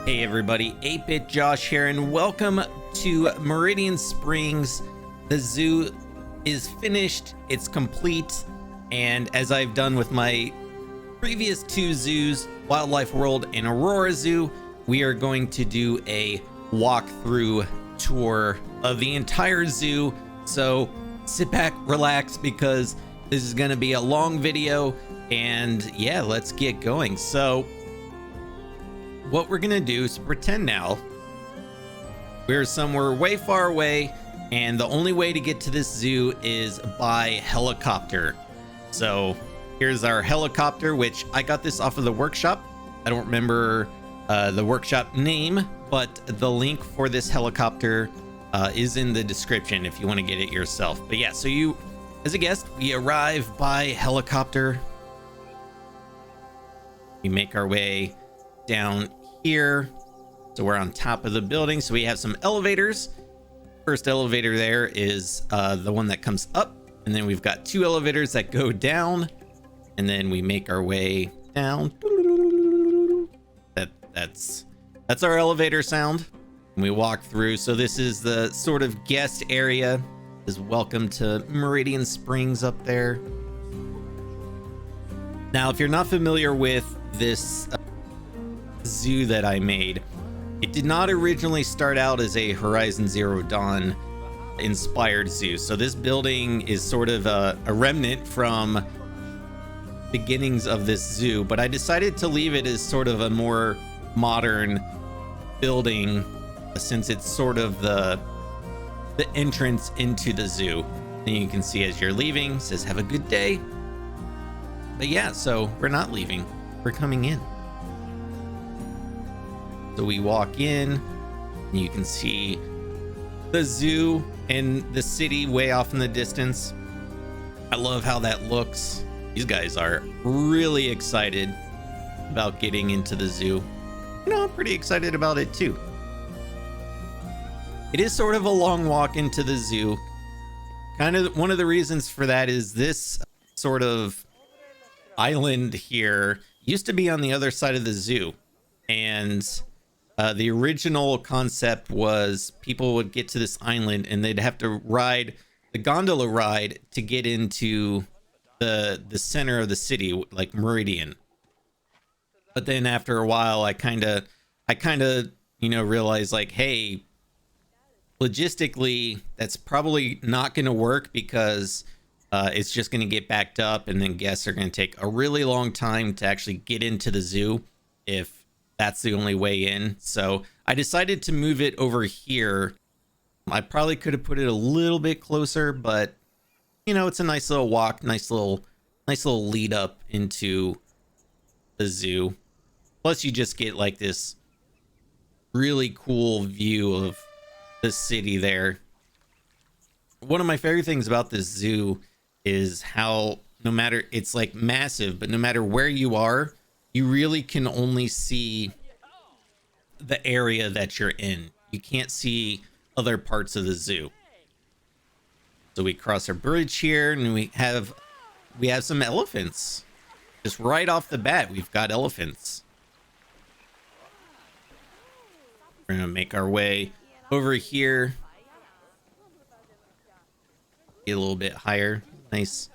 Hey everybody, 8-Bit Josh here, and welcome to Meridian Springs. The zoo is finished, it's complete, and as I've done with my previous two zoos, Wildlife World and Aurora Zoo, we are going to do a walkthrough tour of the entire zoo. So sit back, relax, because this is going to be a long video, and yeah, let's get going. So what we're gonna do is pretend now we're somewhere way far away, and the only way to get to this zoo is by helicopter. So here's our helicopter, which I got this off of the workshop. I don't remember the workshop name, but the link for this helicopter is in the description if you want to get it yourself. But yeah, so you, as a guest, we arrive by helicopter. We make our way down here, so we're on top of the building. So we have some elevators. First elevator there is the one that comes up, and then we've got two elevators that go down, and then we make our way down. That's our elevator sound, and we walk through. So this is the sort of guest area. Is welcome to Meridian Springs up there. Now, if you're not familiar with this zoo that I made, it did not originally start out as a Horizon Zero Dawn inspired zoo. So this building is sort of a remnant from beginnings of this zoo, but I decided to leave it as sort of a more modern building, since it's sort of the entrance into the zoo. And you can see as you're leaving, it says have a good day. But yeah, so we're not leaving, we're coming in. So we walk in, and you can see the zoo and the city way off in the distance. I love how that looks. These guys are really excited about getting into the zoo. You know, I'm pretty excited about it too. It is sort of a long walk into the zoo. Kind of one of the reasons for that is this sort of island here used to be on the other side of the zoo, and the original concept was people would get to this island and they'd have to ride the gondola ride to get into the center of the city, like Meridian. But then after a while, I kind of realized, like, hey, logistically, that's probably not going to work, because it's just going to get backed up, and then guests are going to take a really long time to actually get into the zoo if that's the only way in. So I decided to move it over here. I probably could have put it a little bit closer, but you know, it's a nice little walk, nice little lead up into the zoo. Plus you just get like this really cool view of the city there. One of my favorite things about this zoo is how, no matter, it's like massive, but no matter where you are, you really can only see the area that you're in. You can't see other parts of the zoo. So we cross our bridge here, and we have some elephants. Just right off the bat, we've got elephants. We're gonna make our way over here. Get a little bit higher. Nice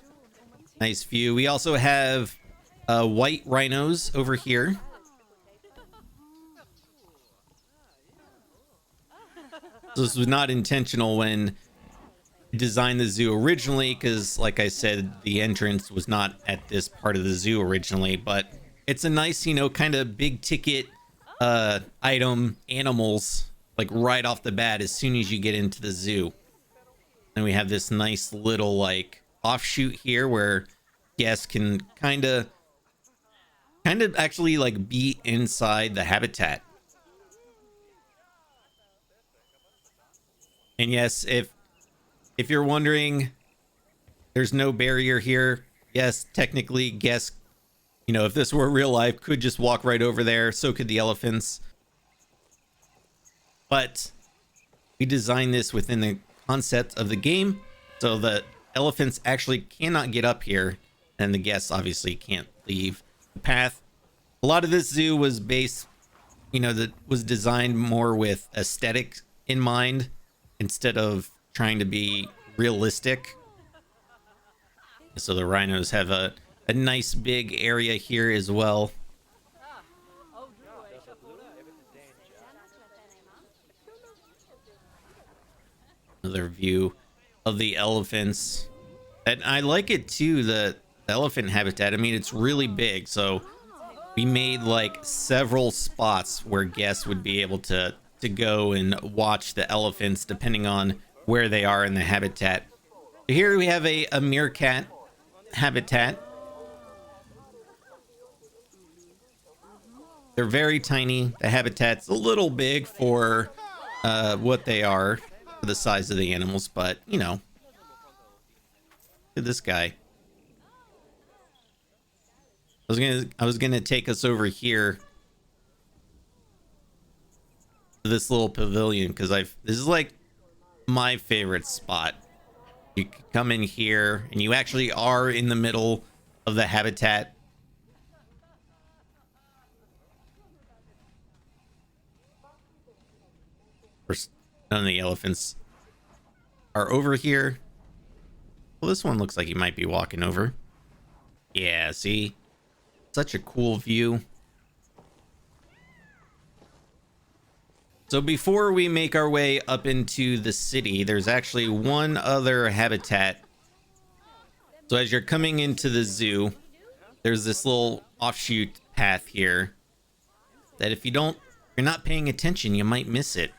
view. We also have white rhinos over here. So this was not intentional when I designed the zoo originally, because like I said, the entrance was not at this part of the zoo originally, but it's a nice, you know, kind of big ticket item animals, like right off the bat as soon as you get into the zoo. And we have this nice little like offshoot here where guests can kind of actually like be inside the habitat. And yes, if you're wondering, there's no barrier here. Yes, technically guests, you know, if this were real life, could just walk right over there. So could the elephants. But we designed this within the concept of the game, so the elephants actually cannot get up here, and the guests obviously can't leave the path. A lot of this zoo was based you know, that was designed more with aesthetic in mind instead of trying to be realistic. So the rhinos have a nice big area here as well. Another view of the elephants. And I like it too, the elephant habitat. I mean, it's really big, so we made like several spots where guests would be able to go and watch the elephants depending on where they are in the habitat. Here we have a meerkat habitat. They're very tiny. The habitat's a little big for what they are, for the size of the animals, but you know, look at this guy. I was gonna take us over here to this little pavilion because this is like my favorite spot. You come in here and you actually are in the middle of the habitat. First, none of the elephants are over here. Well, this one looks like he might be walking over. Yeah, see? Such a cool view. So before we make our way up into the city, there's actually one other habitat. So as you're coming into the zoo, there's this little offshoot path here that if you're not paying attention, you might miss it.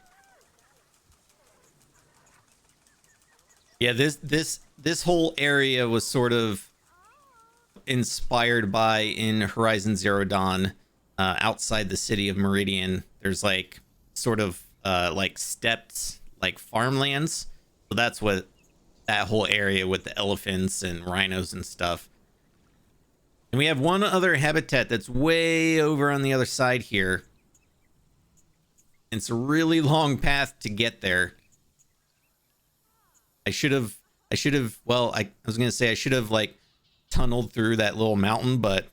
Yeah, this whole area was sort of inspired by in Horizon Zero Dawn, outside the city of Meridian. There's like sort of like stepped like farmlands. So that's what that whole area with the elephants and rhinos and stuff. And we have one other habitat that's way over on the other side here. It's a really long path to get there. I should have, well, I was going to say I should have like tunneled through that little mountain, but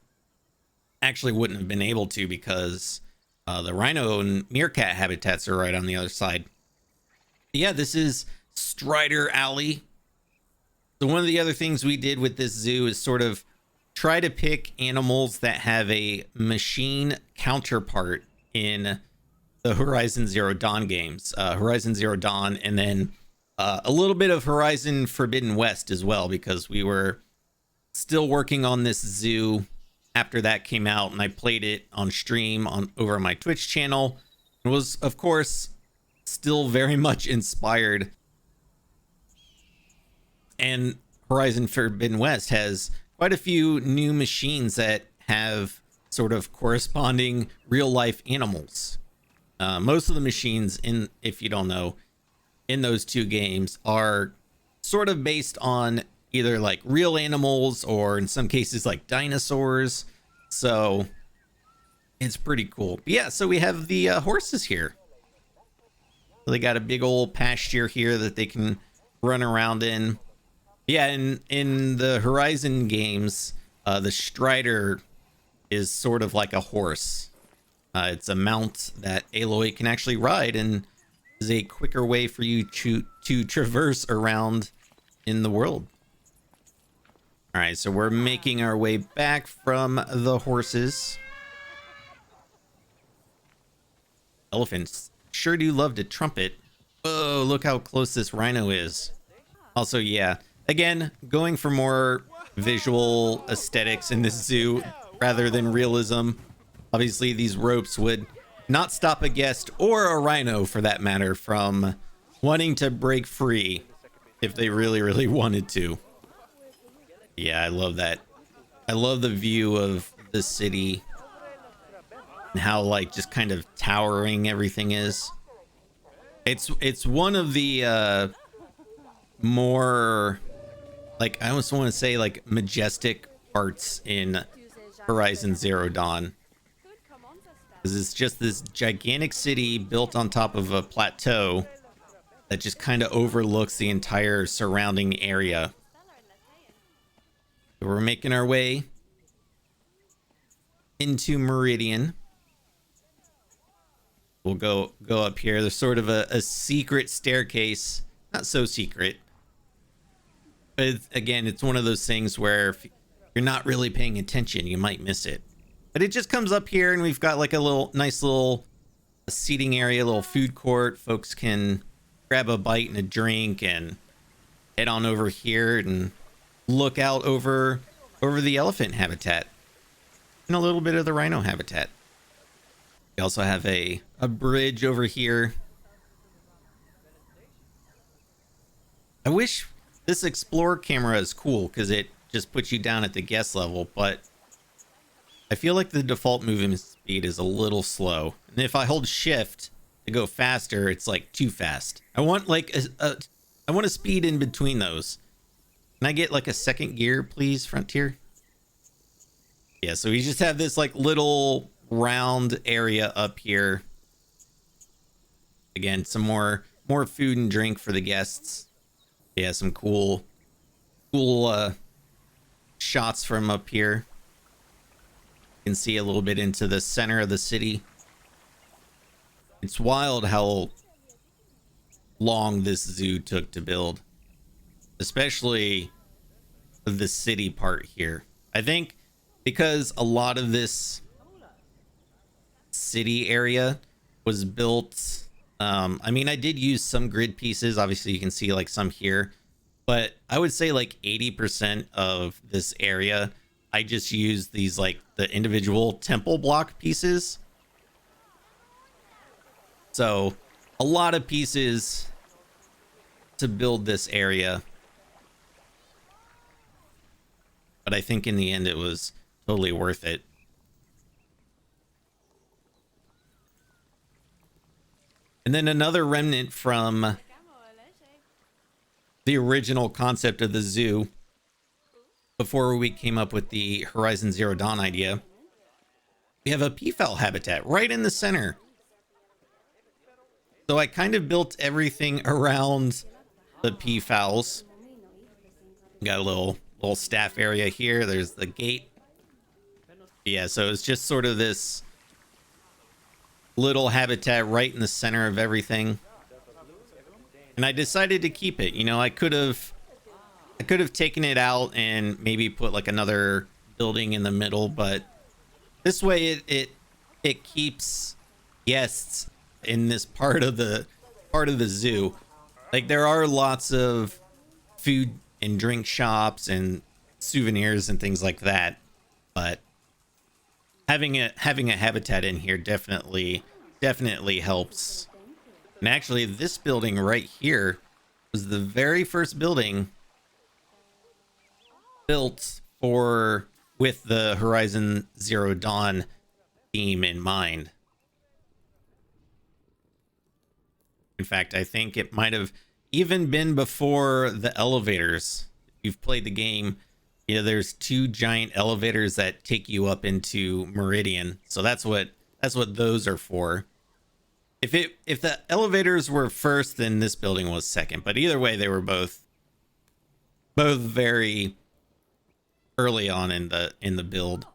actually wouldn't have been able to because the rhino and meerkat habitats are right on the other side. Yeah, this is Strider Alley. So one of the other things we did with this zoo is sort of try to pick animals that have a machine counterpart in the Horizon Zero Dawn games. Horizon Zero Dawn, and then a little bit of Horizon Forbidden West as well, because we were still working on this zoo after that came out, and I played it on stream over on my Twitch channel. It was, of course, still very much inspired. And Horizon Forbidden West has quite a few new machines that have sort of corresponding real life animals. Most of the machines if you don't know, in those two games are sort of based on either like real animals or in some cases like dinosaurs. So it's pretty cool. But yeah, so we have the horses here. So they got a big old pasture here that they can run around in. Yeah, in the Horizon games, the Strider is sort of like a horse. It's a mount that Aloy can actually ride, and is a quicker way for you to traverse around in the world. All right, so we're making our way back from the horses. Elephants sure do love to trumpet. Oh, look how close this rhino is. Also, yeah, again, going for more visual aesthetics in this zoo rather than realism. Obviously, these ropes would not stop a guest or a rhino, for that matter, from wanting to break free if they really, really wanted to. Yeah, I love that. I love the view of the city and how like just kind of towering everything is. It's one of the more, like, I almost want to say like majestic parts in Horizon Zero Dawn. Because it's just this gigantic city built on top of a plateau that just kind of overlooks the entire surrounding area. So we're making our way into Meridian. We'll go up here. There's sort of a secret staircase. Not so secret. But again, it's one of those things where if you're not really paying attention, you might miss it. But it just comes up here, and we've got like a nice little seating area, a little food court. Folks can grab a bite and a drink and head on over here and look out over the elephant habitat and a little bit of the rhino habitat. We also have a bridge over here. I wish this Explorer camera is cool because it just puts you down at the guest level, but I feel like the default movement speed is a little slow. And if I hold shift to go faster, it's like too fast. I want like I want a speed in between those. Can I get like a second gear, please, Frontier? Yeah, so we just have this like little round area up here. Again, some more food and drink for the guests. Yeah, some cool shots from up here. You can see a little bit into the center of the city. It's wild how long this zoo took to build, especially the city part here. I think because a lot of this city area was built, I mean, I did use some grid pieces. Obviously you can see like some here, but I would say like 80% of this area I just used these like the individual temple block pieces. So a lot of pieces to build this area, but I think in the end it was totally worth it. And then another remnant from the original concept of the zoo, before we came up with the Horizon Zero Dawn idea, we have a peafowl habitat right in the center. So I kind of built everything around the peafowls. Got a little staff area here. There's the gate. Yeah, so it's just sort of this little habitat right in the center of everything. And I decided to keep it. You know, I could have taken it out and maybe put like another building in the middle, but this way it keeps guests in this part of the zoo. Like there are lots of food and drink shops and souvenirs and things like that, but having a habitat in here definitely helps. And actually this building right here was the very first building built with the Horizon Zero Dawn theme in mind. In fact, I think it might have even been before the elevators. If you've played the game, you know, there's two giant elevators that take you up into Meridian. So that's what those are for. If the elevators were first, then this building was second. But either way, they were both very early on in the build.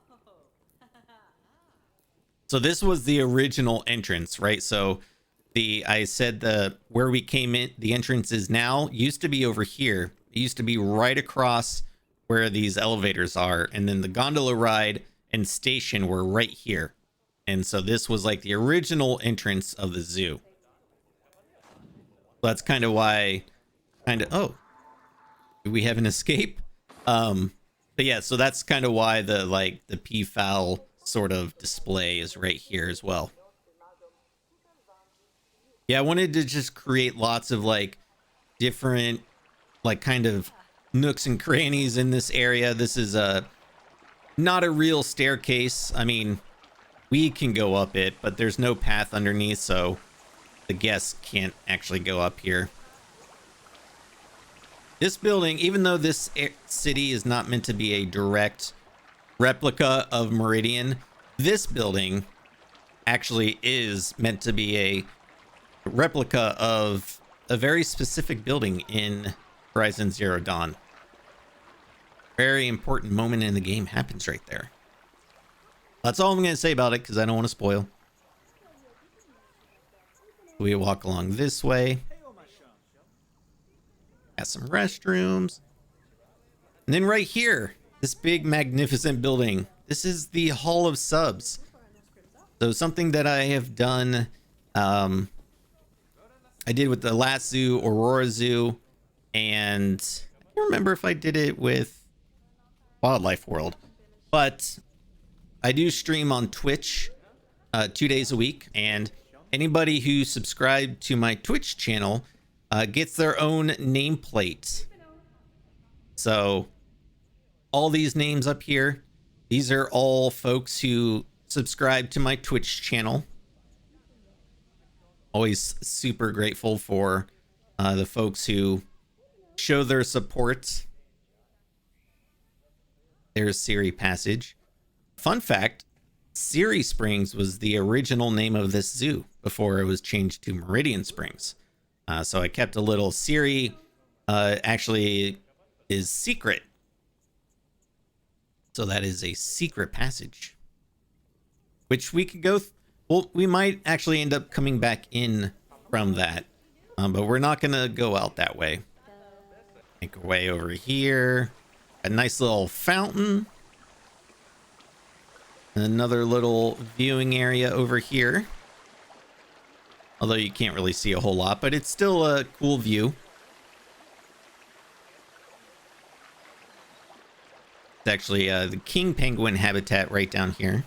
So this was the original entrance, right? So I said where we came in, the entrance is now used to be over here. It used to be right across where these elevators are, and then the gondola ride and station were right here. And so this was like the original entrance of the zoo. That's kind of why oh, do we have an escape? But yeah, so that's kind of why the peafowl sort of display is right here as well. Yeah, I wanted to just create lots of like different like kind of nooks and crannies in this area. This is not a real staircase. I mean, we can go up it, but there's no path underneath, so the guests can't actually go up here. This building, even though this city is not meant to be a direct replica of Meridian, this building actually is meant to be a replica of a very specific building in Horizon Zero Dawn. Very important moment in the game happens right there. That's all I'm going to say about it because I don't want to spoil. We walk along this way. Got some restrooms. And then right here, this big magnificent building. This is the Hall of Subs. So something that I have done, I did with the last zoo, Aurora Zoo, and I don't remember if I did it with Wildlife World, but I do stream on Twitch 2 days a week, and anybody who subscribed to my Twitch channel gets their own nameplate. So all these names up here, these are all folks who subscribe to my Twitch channel. Always super grateful for the folks who show their support. There's Siri Passage. Fun fact, Siri Springs was the original name of this zoo before it was changed to Meridian Springs. So I kept a little Siri, actually is secret. So that is a secret passage, which we could go, well, we might actually end up coming back in from that, but we're not going to go out that way. Make our way over here. A nice little fountain. Another little viewing area over here. Although you can't really see a whole lot, but it's still a cool view. It's actually the king penguin habitat right down here.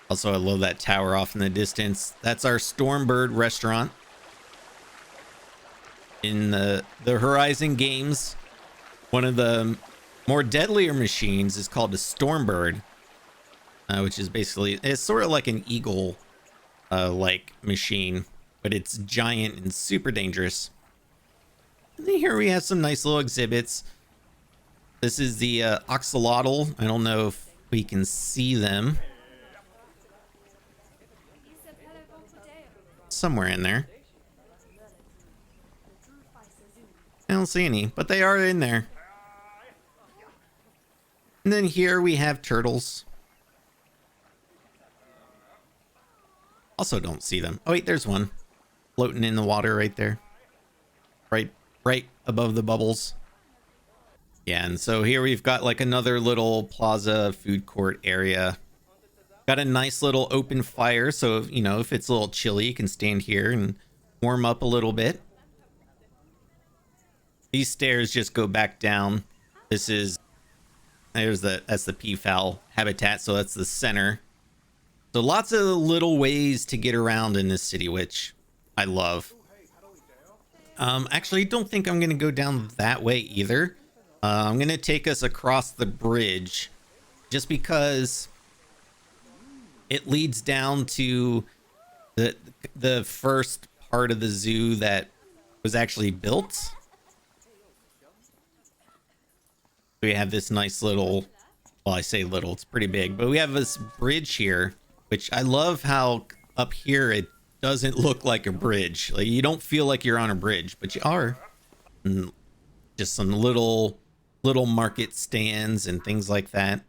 Also, I love that tower off in the distance. That's our Stormbird restaurant. In the Horizon games, one of the more deadlier machines is called a Stormbird, which is basically, it's sort of like an eagle like machine, but it's giant and super dangerous. And then here we have some nice little exhibits. This is the axolotl. I don't know if we can see them. Somewhere in there. I don't see any, but they are in there. And then here we have turtles. Also don't see them. Oh wait, there's one floating in the water right there. Right above the bubbles. Yeah, and so here we've got like another little plaza food court area. Got a nice little open fire, so if, you know, if it's a little chilly, you can stand here and warm up a little bit. These stairs just go back down. That's the peafowl habitat, so that's the center. So lots of little ways to get around in this city, which I love. Actually, don't think I'm gonna go down that way either. I'm gonna take us across the bridge, just because it leads down to the first part of the zoo that was actually built. We have this nice little, well, I say little, it's pretty big, but we have this bridge here, which I love how up here it doesn't look like a bridge. Like, you don't feel like you're on a bridge, but you are. And just some little market stands and things like that.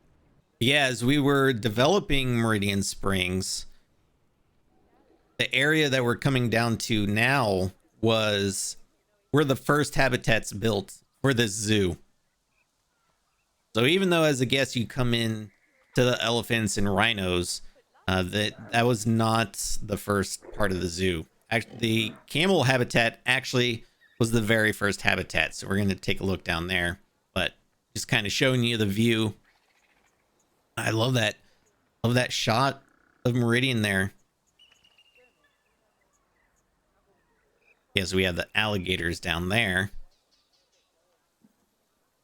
Yeah, as we were developing Meridian Springs, the area that we're coming down to now was where the first habitats built for this zoo. So even though as a guest you come in to the elephants and rhinos, that was not the first part of the zoo. Actually, the camel habitat actually was the very first habitat. So we're going to take a look down there, but just kind of showing you the view. I love that. Love that shot of Meridian there. Yes, we have the alligators down there.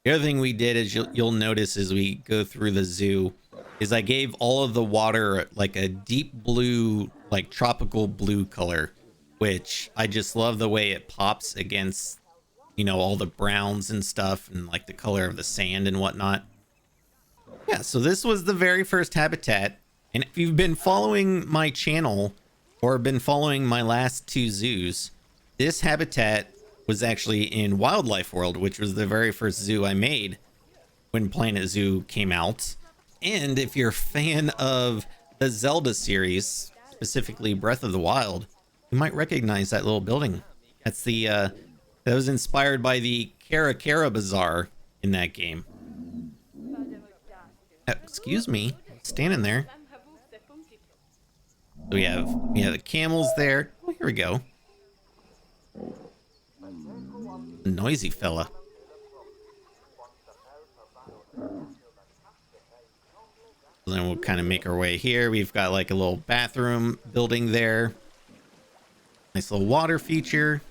The other thing we did is you'll notice as we go through the zoo is I gave all of the water like a deep blue, like tropical blue color, which I just love the way it pops against, you know, all the browns and stuff and like the color of the sand and whatnot. Yeah, so this was the very first habitat. And if you've been following my channel or been following my last two zoos, this habitat was actually in Wildlife World, which was the very first zoo I made when Planet Zoo came out. And if you're a fan of the Zelda series, specifically Breath of the Wild, you might recognize that little building. That's the that was inspired by the Kara Kara Bazaar in that game. Excuse me, standing there. So we have the camels there. Oh, here we go. A noisy fella. Then we'll kind of make our way here. We've got like a little bathroom building there. Nice little water feature.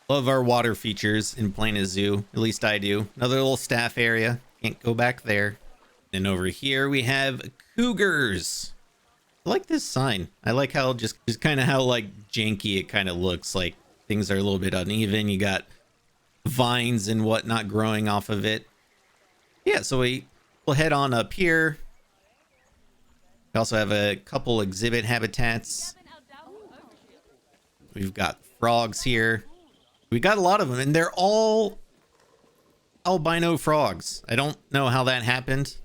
Love our water features in Planet Zoo. At least I do. Another little staff area. Can't go back there. And over here we have cougars. I like this sign. I like how just kind of how like janky it kind of looks. Like things are a little bit uneven. You got vines and whatnot growing off of it. Yeah, so we'll head on up here. We also have a couple exhibit habitats. We've got frogs here. We got a lot of them, and they're all albino frogs. I don't know how that happened.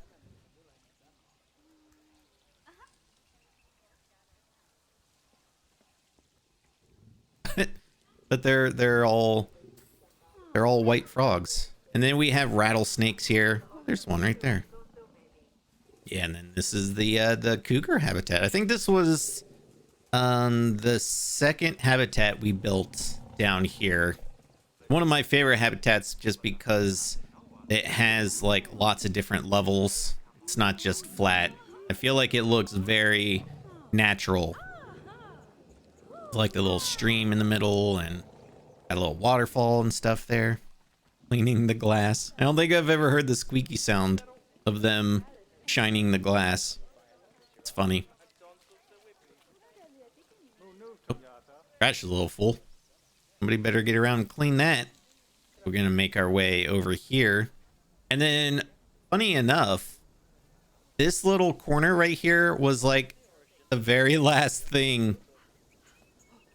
But they're all white frogs. And then we have rattlesnakes here. There's one right there. Yeah, and then this is the cougar habitat. I think this was the second habitat we built down here. One of my favorite habitats just because it has like lots of different levels. It's not just flat. I feel like it looks very natural. Like the little stream in the middle and got a little waterfall and stuff there. Cleaning the glass. I don't think I've ever heard the squeaky sound of them shining the glass. It's funny. Oh, trash is a little full. Somebody better get around and clean that. We're gonna make our way over here. And then, funny enough, this little corner right here was like the very last thing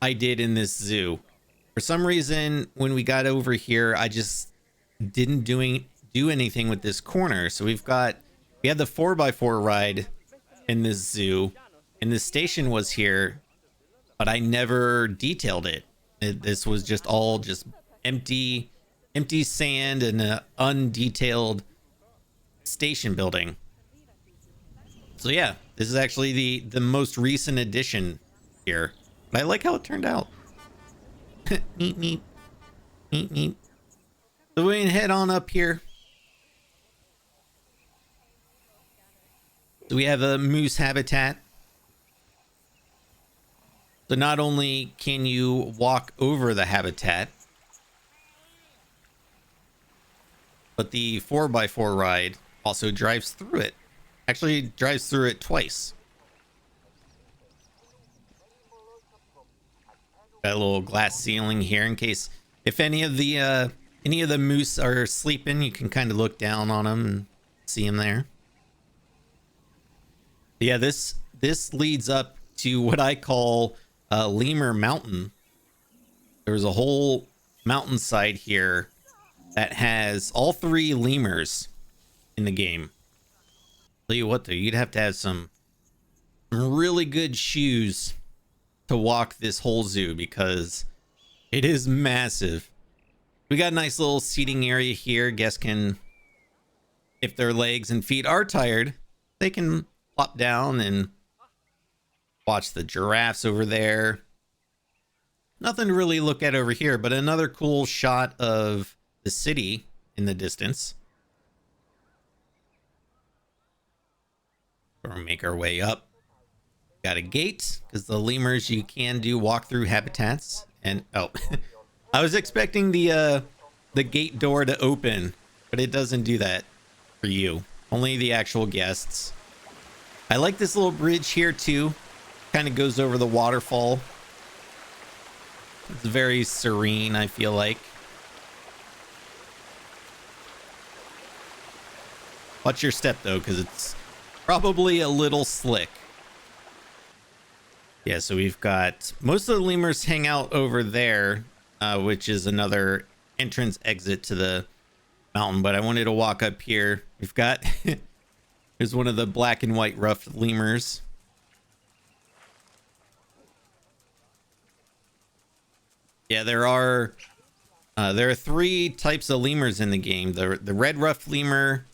I did in this zoo. For some reason, when we got over here, I just didn't do anything with this corner. So we had the 4x4 ride in this zoo, and the station was here, but I never detailed it. This was just all just empty sand and an undetailed station building. So yeah, this is actually the most recent addition here. But I like how it turned out. Neat, neat, neat, neat. So we can head on up here. So we have a moose habitat. So not only can you walk over the habitat, but the 4x4 ride also drives through it. Actually drives through it twice. Got a little glass ceiling here in case if any of the moose are sleeping, you can kind of look down on them and see them there. Yeah, this leads up to what I call Lemur Mountain. There's a whole mountainside here that has all 3 lemurs in the game. Tell you what though, you'd have to have some really good shoes to walk this whole zoo because it is massive. We got a nice little seating area here. Guests can, if their legs and feet are tired, they can plop down and watch the giraffes over there. Nothing to really look at over here, but another cool shot of the city in the distance. We'll make our way up. Got a gate because the lemurs, you can do walk through habitats. And oh, I was expecting the gate door to open, but it doesn't do that for you. Only the actual guests. I like this little bridge here too. Kind of goes over the waterfall. It's very serene, I feel like. Watch your step though, because it's probably a little slick. Yeah, so we've got most of the lemurs hang out over there, which is another entrance exit to the mountain. But I wanted to walk up here. We've got There's one of the black and white ruffed lemurs. Yeah, there are 3 types of lemurs in the game. The red ruffed lemur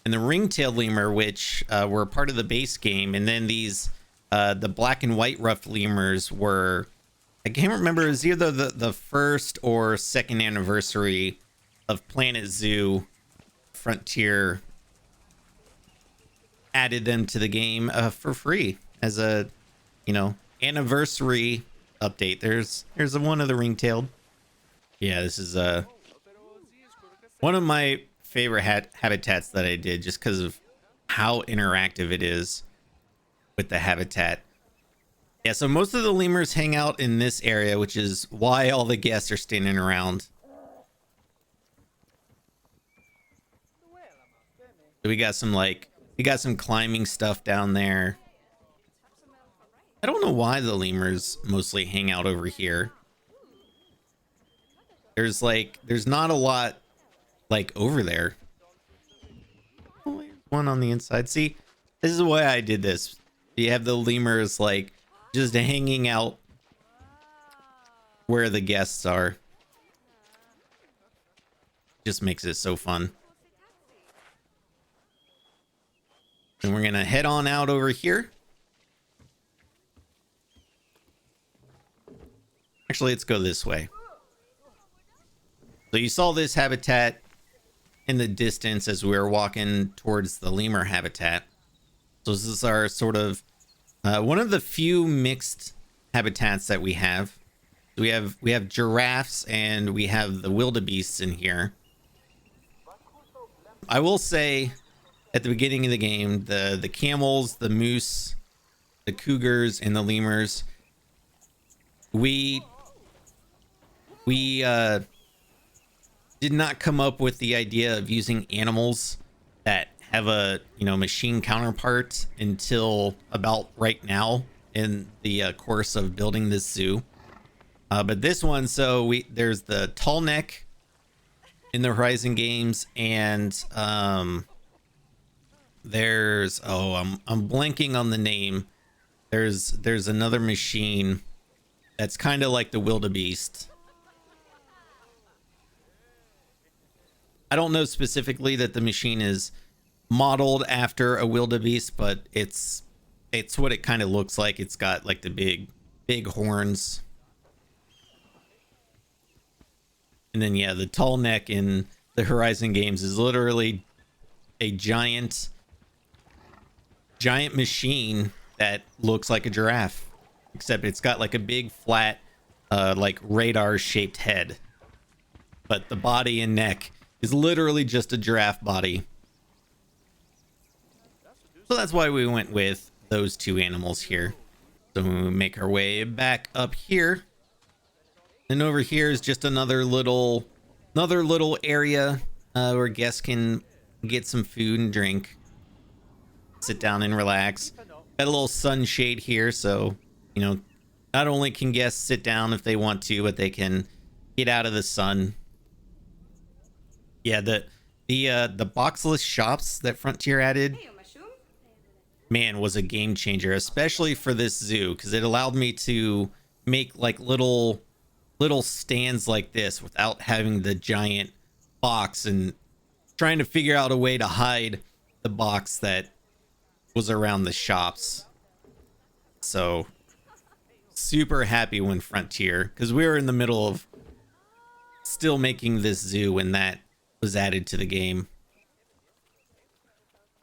and the ring-tailed lemur, which were part of the base game, and then these the black and white ruffed lemurs were, I can't remember, it was either the first or second anniversary of Planet Zoo. Frontier added them to the game for free as a, anniversary update. There's one of the ring-tailed. Yeah, this is one of my favorite habitats that I did, just because of how interactive it is with the habitat. Yeah, so most of the lemurs hang out in this area, which is why all the guests are standing around. So we got some climbing stuff down there. I don't know why the lemurs mostly hang out over here. There's not a lot over there. Oh, there's one on the inside. See, this is why I did this. You have the lemurs just hanging out where the guests are. Just makes it so fun. And we're gonna head on out over here. Actually, let's go this way. So you saw this habitat in the distance as we were walking towards the lemur habitat. So this is our sort of one of the few mixed habitats that we have. We have giraffes and we have the wildebeests in here. I will say, at the beginning of the game, the camels, the moose, the cougars, and the lemurs, we did not come up with the idea of using animals that have a machine counterpart until about right now in the course of building this zoo. But this one, so there's the tall neck in the Horizon games, and there's I'm blanking on the name. There's another machine that's kind of like the wildebeest. I don't know specifically that the machine is modeled after a wildebeest, but it's what it kind of looks like. It's got the big horns. And then yeah, the tall neck in the Horizon games is literally a giant machine that looks like a giraffe, except it's got a big flat radar shaped head, but the body and neck is literally just a giraffe body. So that's why we went with those 2 animals here. So we make our way back up here, and over here is just another little area where guests can get some food and drink, sit down and relax. Got a little sunshade here, so not only can guests sit down if they want to, but they can get out of the sun. Yeah, the boxless shops that Frontier added, man, was a game changer, especially for this zoo, because it allowed me to make little stands like this without having the giant box and trying to figure out a way to hide the box that was around the shops. So super happy when Frontier, because we were in the middle of still making this zoo when that was added to the game.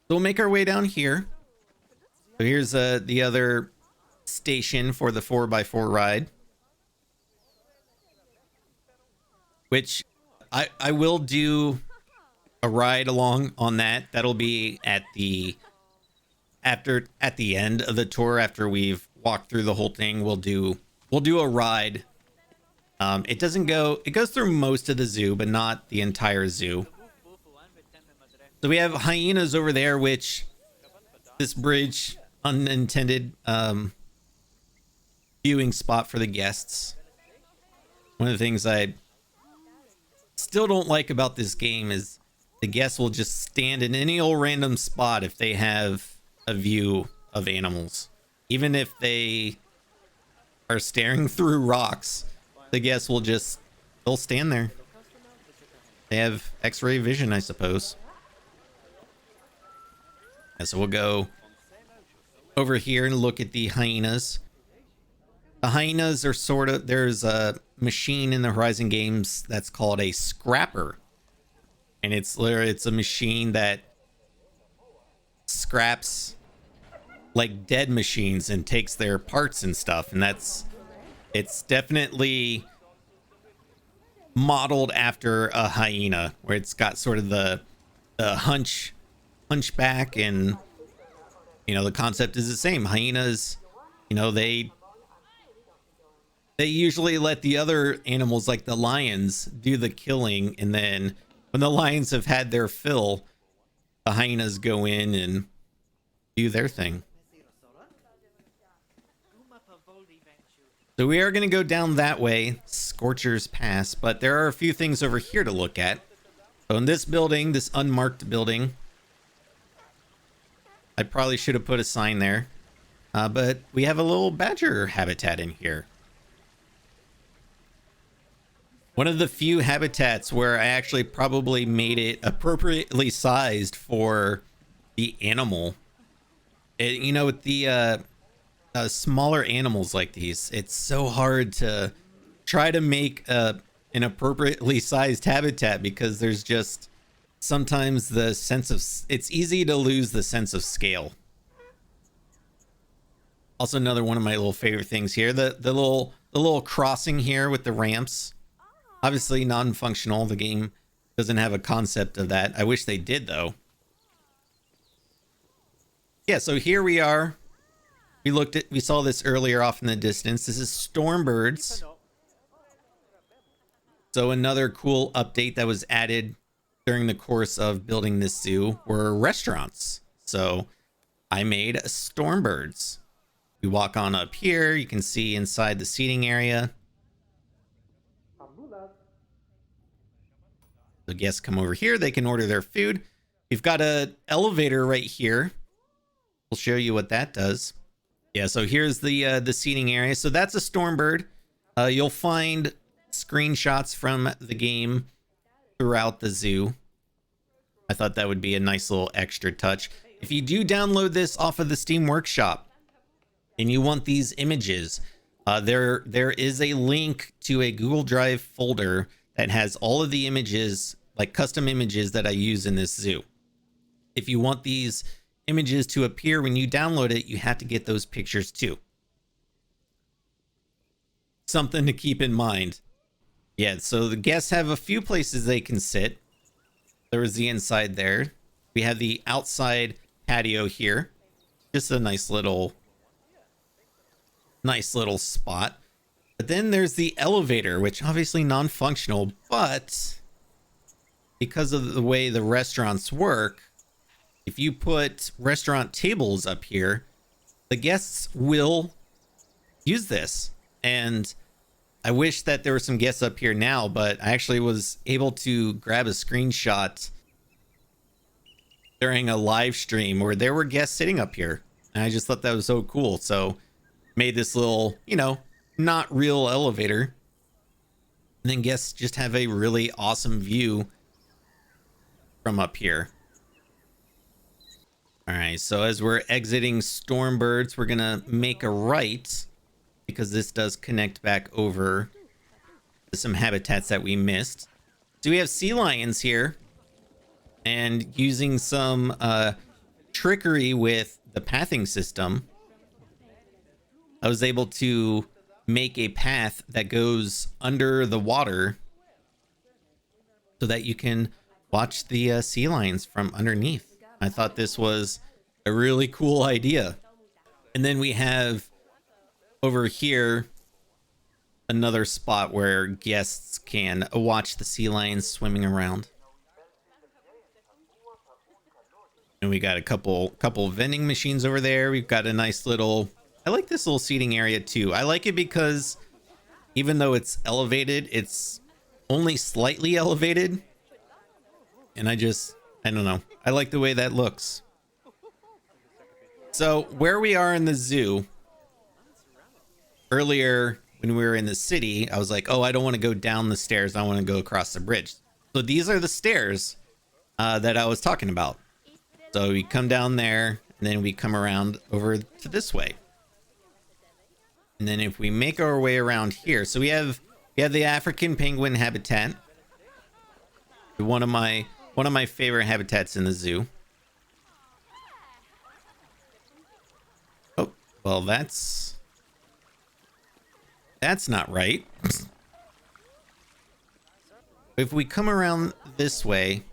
So we'll make our way down here. So here's the other station for the 4x4 ride, which I will do a ride along on that. That'll be at the end of the tour. After we've walked through the whole thing, we'll do a ride. It goes through most of the zoo, but not the entire zoo. So we have hyenas over there, which this bridge, unintended viewing spot for the guests. One of the things I still don't like about this game is the guests will just stand in any old random spot if they have a view of animals. Even if they are staring through rocks, the guests will just, they'll stand there. They have x-ray vision, I suppose. And so we'll go over here and look at the hyenas. The hyenas are sort of, there's a machine in the Horizon games that's called a scrapper. And it's a machine that scraps like dead machines and takes their parts and stuff. And it's definitely modeled after a hyena, where it's got sort of the hunchback, and the concept is the same. Hyenas, they usually let the other animals like the lions do the killing, and then when the lions have had their fill, the hyenas go in and do their thing. So we are going to go down that way, Scorcher's Pass, but there are a few things over here to look at. So in this building, this unmarked building, I probably should have put a sign there, but we have a little badger habitat in here. One of the few habitats where I actually probably made it appropriately sized for the animal. With the smaller animals like these, it's so hard to try to make an appropriately sized habitat, because there's just sometimes the sense of, it's easy to lose the sense of scale. Also, another one of my little favorite things here, the little crossing here with the ramps. Obviously non-functional. The game doesn't have a concept of that. I wish they did, though. Yeah, so here we are. We saw this earlier off in the distance. This is Stormbirds. So another cool update that was added during the course of building this zoo were restaurants. So I made Stormbirds. We walk on up here. You can see inside the seating area. The guests come over here. They can order their food. We've got an elevator right here. We'll show you what that does. Yeah, so here's the seating area. So that's a Stormbird. You'll find screenshots from the game throughout the zoo. I thought that would be a nice little extra touch. If you do download this off of the Steam Workshop and you want these images, there is a link to a Google Drive folder that has all of the images, like custom images that I use in this zoo. If you want these images to appear when you download it, you have to get those pictures too. Something to keep in mind. Yeah, so the guests have a few places they can sit. There was the inside there. We have the outside patio here. Just a nice little spot. But then there's the elevator, which obviously non-functional, but because of the way the restaurants work, if you put restaurant tables up here, the guests will use this. And I wish that there were some guests up here now, but I actually was able to grab a screenshot during a live stream where there were guests sitting up here. And I just thought that was so cool. So made this little, not real elevator, and then guests just have a really awesome view from up here. All right, so as we're exiting Stormbirds, we're gonna make a right, because this does connect back over to some habitats that we missed. So we have sea lions here, and using some trickery with the pathing system, I was able to make a path that goes under the water so that you can watch the sea lions from underneath. I thought this was a really cool idea. And then we have over here another spot where guests can watch the sea lions swimming around. And we got a couple vending machines over there. We've got a nice little, I like this little seating area too. I like it because even though it's elevated, it's only slightly elevated. and I don't know. I like the way that looks. So where we are in the zoo, earlier when we were in the city, I was like, oh, I don't want to go down the stairs. I want to go across the bridge. So these are the stairs that I was talking about. So we come down there, and then we come around over to this way. And then if we make our way around here, so we have the African penguin habitat. One of my favorite habitats in the zoo. Oh, well, that's not right. If we come around this way,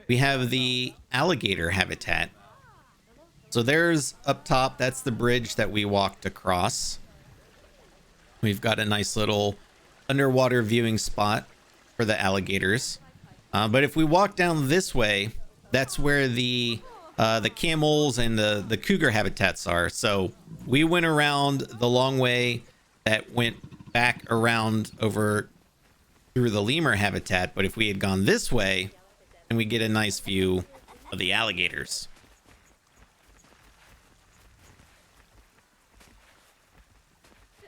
we have the alligator habitat. So there's up top, that's the bridge that we walked across. We've got a nice little underwater viewing spot for the alligators. But if we walk down this way, that's where the camels and the cougar habitats are. So we went around the long way that went back around over through the lemur habitat. But if we had gone this way, then we get a nice view of the alligators.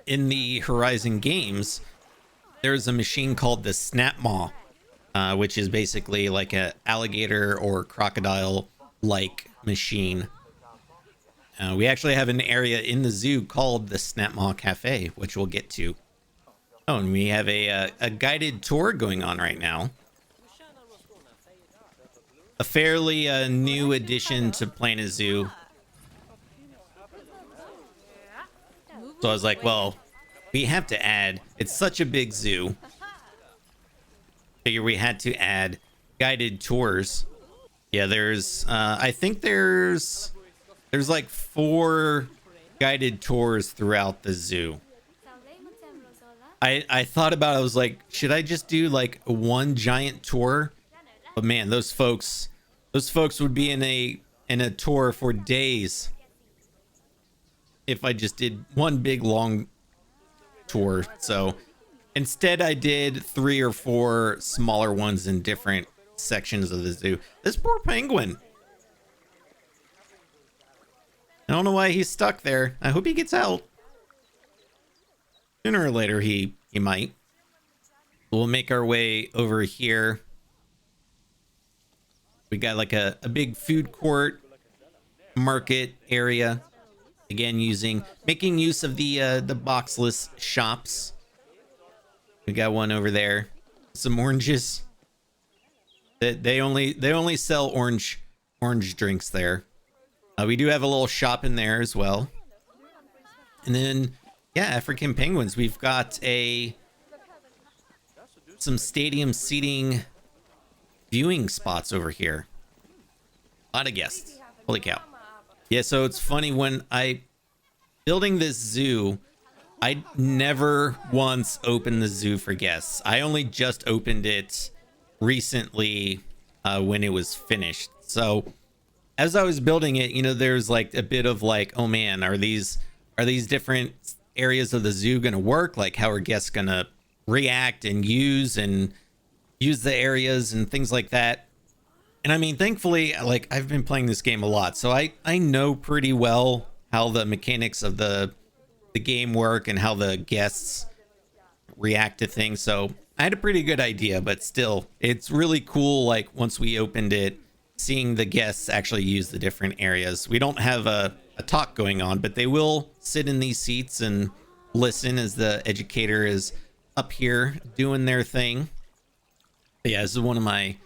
In the Horizon games, there's a machine called the Snap Maw, which is basically like a alligator or crocodile like machine. We actually have an area in the zoo called the Snap Maw Cafe, which we'll get to. Oh, and we have a guided tour going on right now. A fairly new addition to Planet Zoo. So I was like, well, we have to add, it's such a big zoo. Figure we had to add guided tours. Yeah, there's, I think there's like 4 guided tours throughout the zoo. I thought about it, I was like, should I just do like one giant tour? But man, those folks would be in a tour for days. If I just did one big long tour. So instead I did 3 or 4 smaller ones in different sections of the zoo. This poor penguin. I don't know why he's stuck there. I hope he gets out. Sooner or later he might. We'll make our way over here. We got like a big food court market area. Again, making use of the boxless shops. We got one over there. Some oranges. They only sell orange drinks there. We do have a little shop in there as well. And then, yeah, African penguins. We've got some stadium seating viewing spots over here. A lot of guests. Holy cow. Yeah, so it's funny, when building this zoo, I never once opened the zoo for guests. I only just opened it recently when it was finished. So as I was building it, there's like a bit of like, oh man, are these different areas of the zoo going to work? Like, how are guests going to react and use the areas and things like that? And I mean, thankfully, like, I've been playing this game a lot, so I know pretty well how the mechanics of the game work and how the guests react to things. So I had a pretty good idea, but still, it's really cool. Like, once we opened it, seeing the guests actually use the different areas. We don't have a talk going on, but they will sit in these seats and listen as the educator is up here doing their thing. But yeah, this is one of my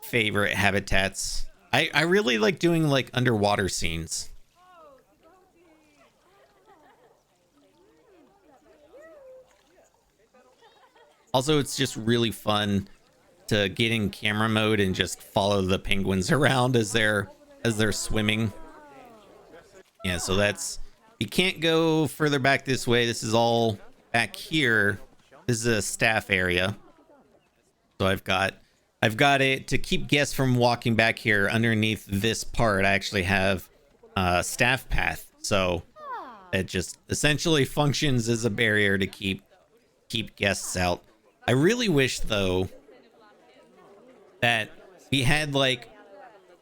favorite habitats. I really like doing like underwater scenes. Also, it's just really fun to get in camera mode and just follow the penguins around as they're swimming. Yeah, so you can't go further back this way. This is all back here. This is a staff area. So I've got it to keep guests from walking back here. Underneath this part, I actually have a staff path. So it just essentially functions as a barrier to keep guests out. I really wish, though, that we had like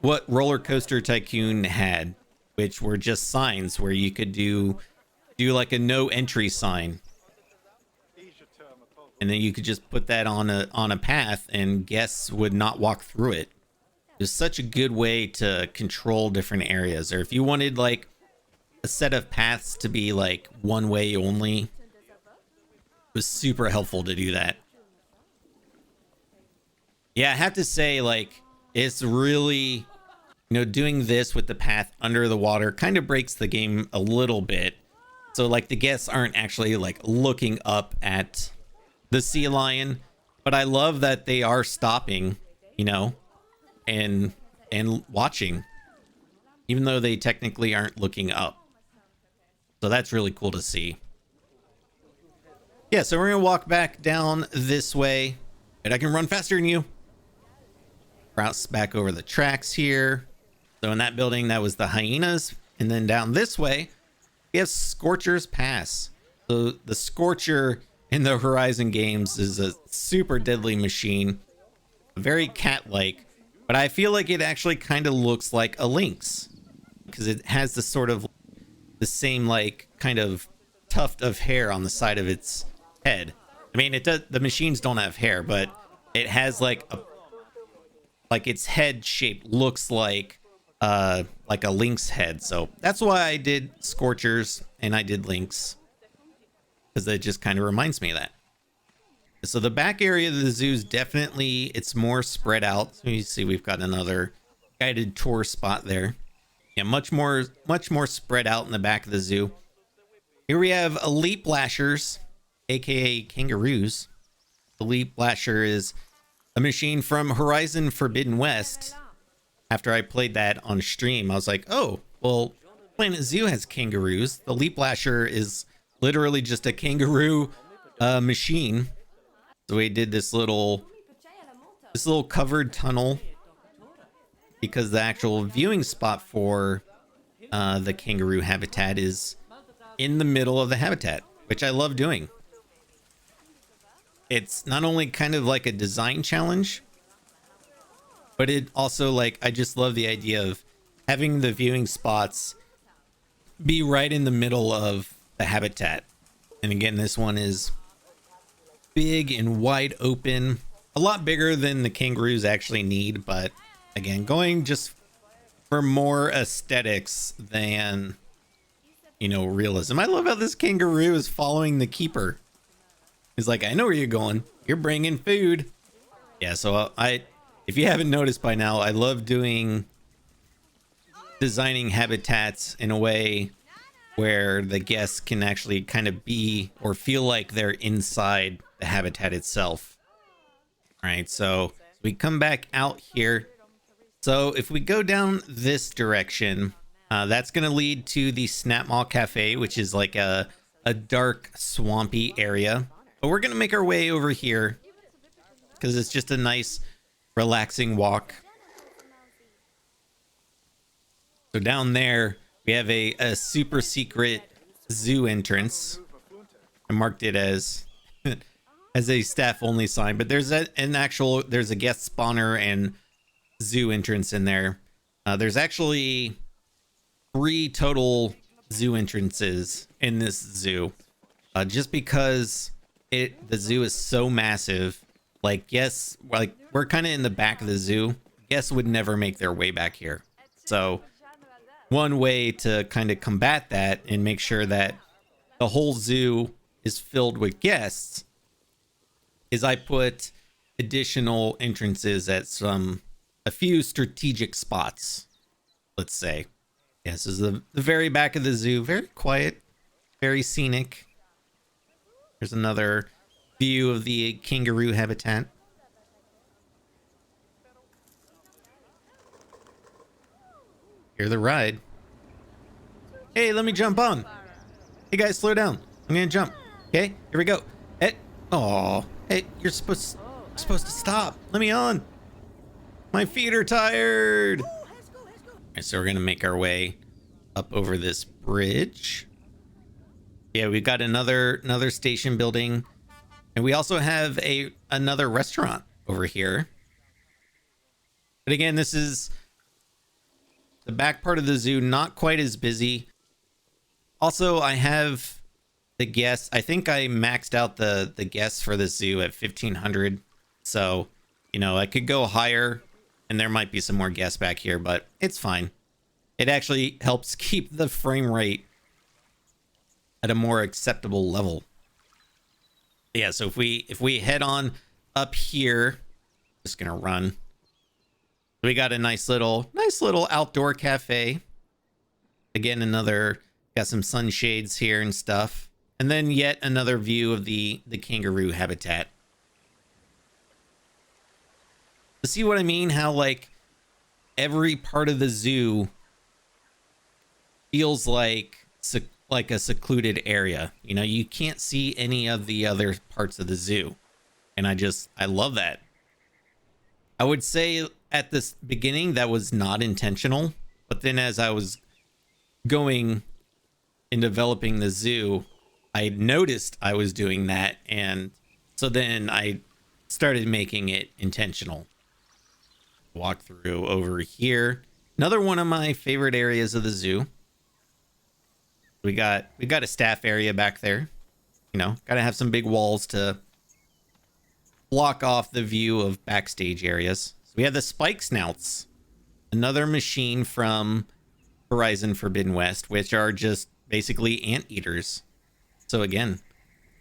what Roller Coaster Tycoon had, which were just signs where you could do like a no entry sign, and then you could just put that on a path and guests would not walk through it. It's such a good way to control different areas. Or if you wanted like a set of paths to be like one way only, it was super helpful to do that. Yeah, I have to say, like, it's really, doing this with the path under the water kind of breaks the game a little bit. So like the guests aren't actually like looking up at the sea lion, but I love that they are stopping, and watching, even though they technically aren't looking up. So that's really cool to see. Yeah, so we're gonna walk back down this way, and I can run faster than you. Routes back over the tracks here. So in that building, that was the hyenas, and then down this way, we have Scorcher's Pass. So the Scorcher in the Horizon games is a super deadly machine, very cat-like. But I feel like it actually kind of looks like a lynx because it has the sort of the same like kind of tuft of hair on the side of its head. I mean, it does. The machines don't have hair, but it has like its head shape looks like a lynx head. So that's why I did Scorchers and I did lynx, because it just kind of reminds me of that. So the back area of the zoo is definitely, it's more spread out. So you see we've got another guided tour spot there. Yeah, much more spread out in the back of the zoo. Here we have Elite Blashers, aka kangaroos. Elite Blasher is a machine from Horizon Forbidden West. After I played that on stream, I was like, oh, well, Planet Zoo has kangaroos. The Elite Blasher is literally just a kangaroo machine. So we did this little covered tunnel because the actual viewing spot for the kangaroo habitat is in the middle of the habitat, which I love doing. It's not only kind of like a design challenge, but it also, like, I just love the idea of having the viewing spots be right in the middle of the habitat. And again, this one is big and wide open, a lot bigger than the kangaroos actually need, but again, going just for more aesthetics than realism. I love how this kangaroo is following the keeper. He's like, I know where you're going, you're bringing food. Yeah, so if you haven't noticed by now, I love designing habitats in a way where the guests can actually kind of be or feel like they're inside the habitat itself. All right, so we come back out here. So if we go down this direction, that's going to lead to the Snap Mall Cafe, which is like a dark, swampy area. But we're going to make our way over here because it's just a nice, relaxing walk. So down there, we have a super secret zoo entrance. I marked it as a staff only sign, but there's there's a guest spawner and zoo entrance in there. There's actually 3 total zoo entrances in this zoo, just because the zoo is so massive. Like, yes, like we're kind of in the back of the zoo. Guests would never make their way back here. So one way to kind of combat that and make sure that the whole zoo is filled with guests is I put additional entrances at a few strategic spots, let's say. Yeah, this is the very back of the zoo. Very quiet, very scenic. There's another view of the kangaroo habitat. Here's the ride. Hey, let me jump on. Hey guys, slow down. I'm gonna jump. Okay, here we go. Hey, oh, hey, you're supposed to stop. Let me on. My feet are tired. All right, so we're gonna make our way up over this bridge. Yeah, we've got another station building, and we also have another restaurant over here. But again, this is the back part of the zoo, not quite as busy. Also, I have the guests. I think I maxed out the guests for the zoo at 1,500. So, you know, I could go higher and there might be some more guests back here, but it's fine. It actually helps keep the frame rate at a more acceptable level. Yeah, so if we head on up here, just gonna run. We got a nice little outdoor cafe. Again, got some sunshades here and stuff. And then yet another view of the kangaroo habitat. See what I mean? How like every part of the zoo feels like a secluded area. You know, you can't see any of the other parts of the zoo. And I love that. I would say at this beginning that was not intentional, but then as I was going and developing the zoo, I noticed I was doing that, and so then I started making it intentional. Walk through over here. Another one of my favorite areas of the zoo. We got a staff area back there. You know, gotta have some big walls to block off the view of backstage areas. So we have the spike snouts, another machine from Horizon Forbidden West, which are just basically anteaters. So again,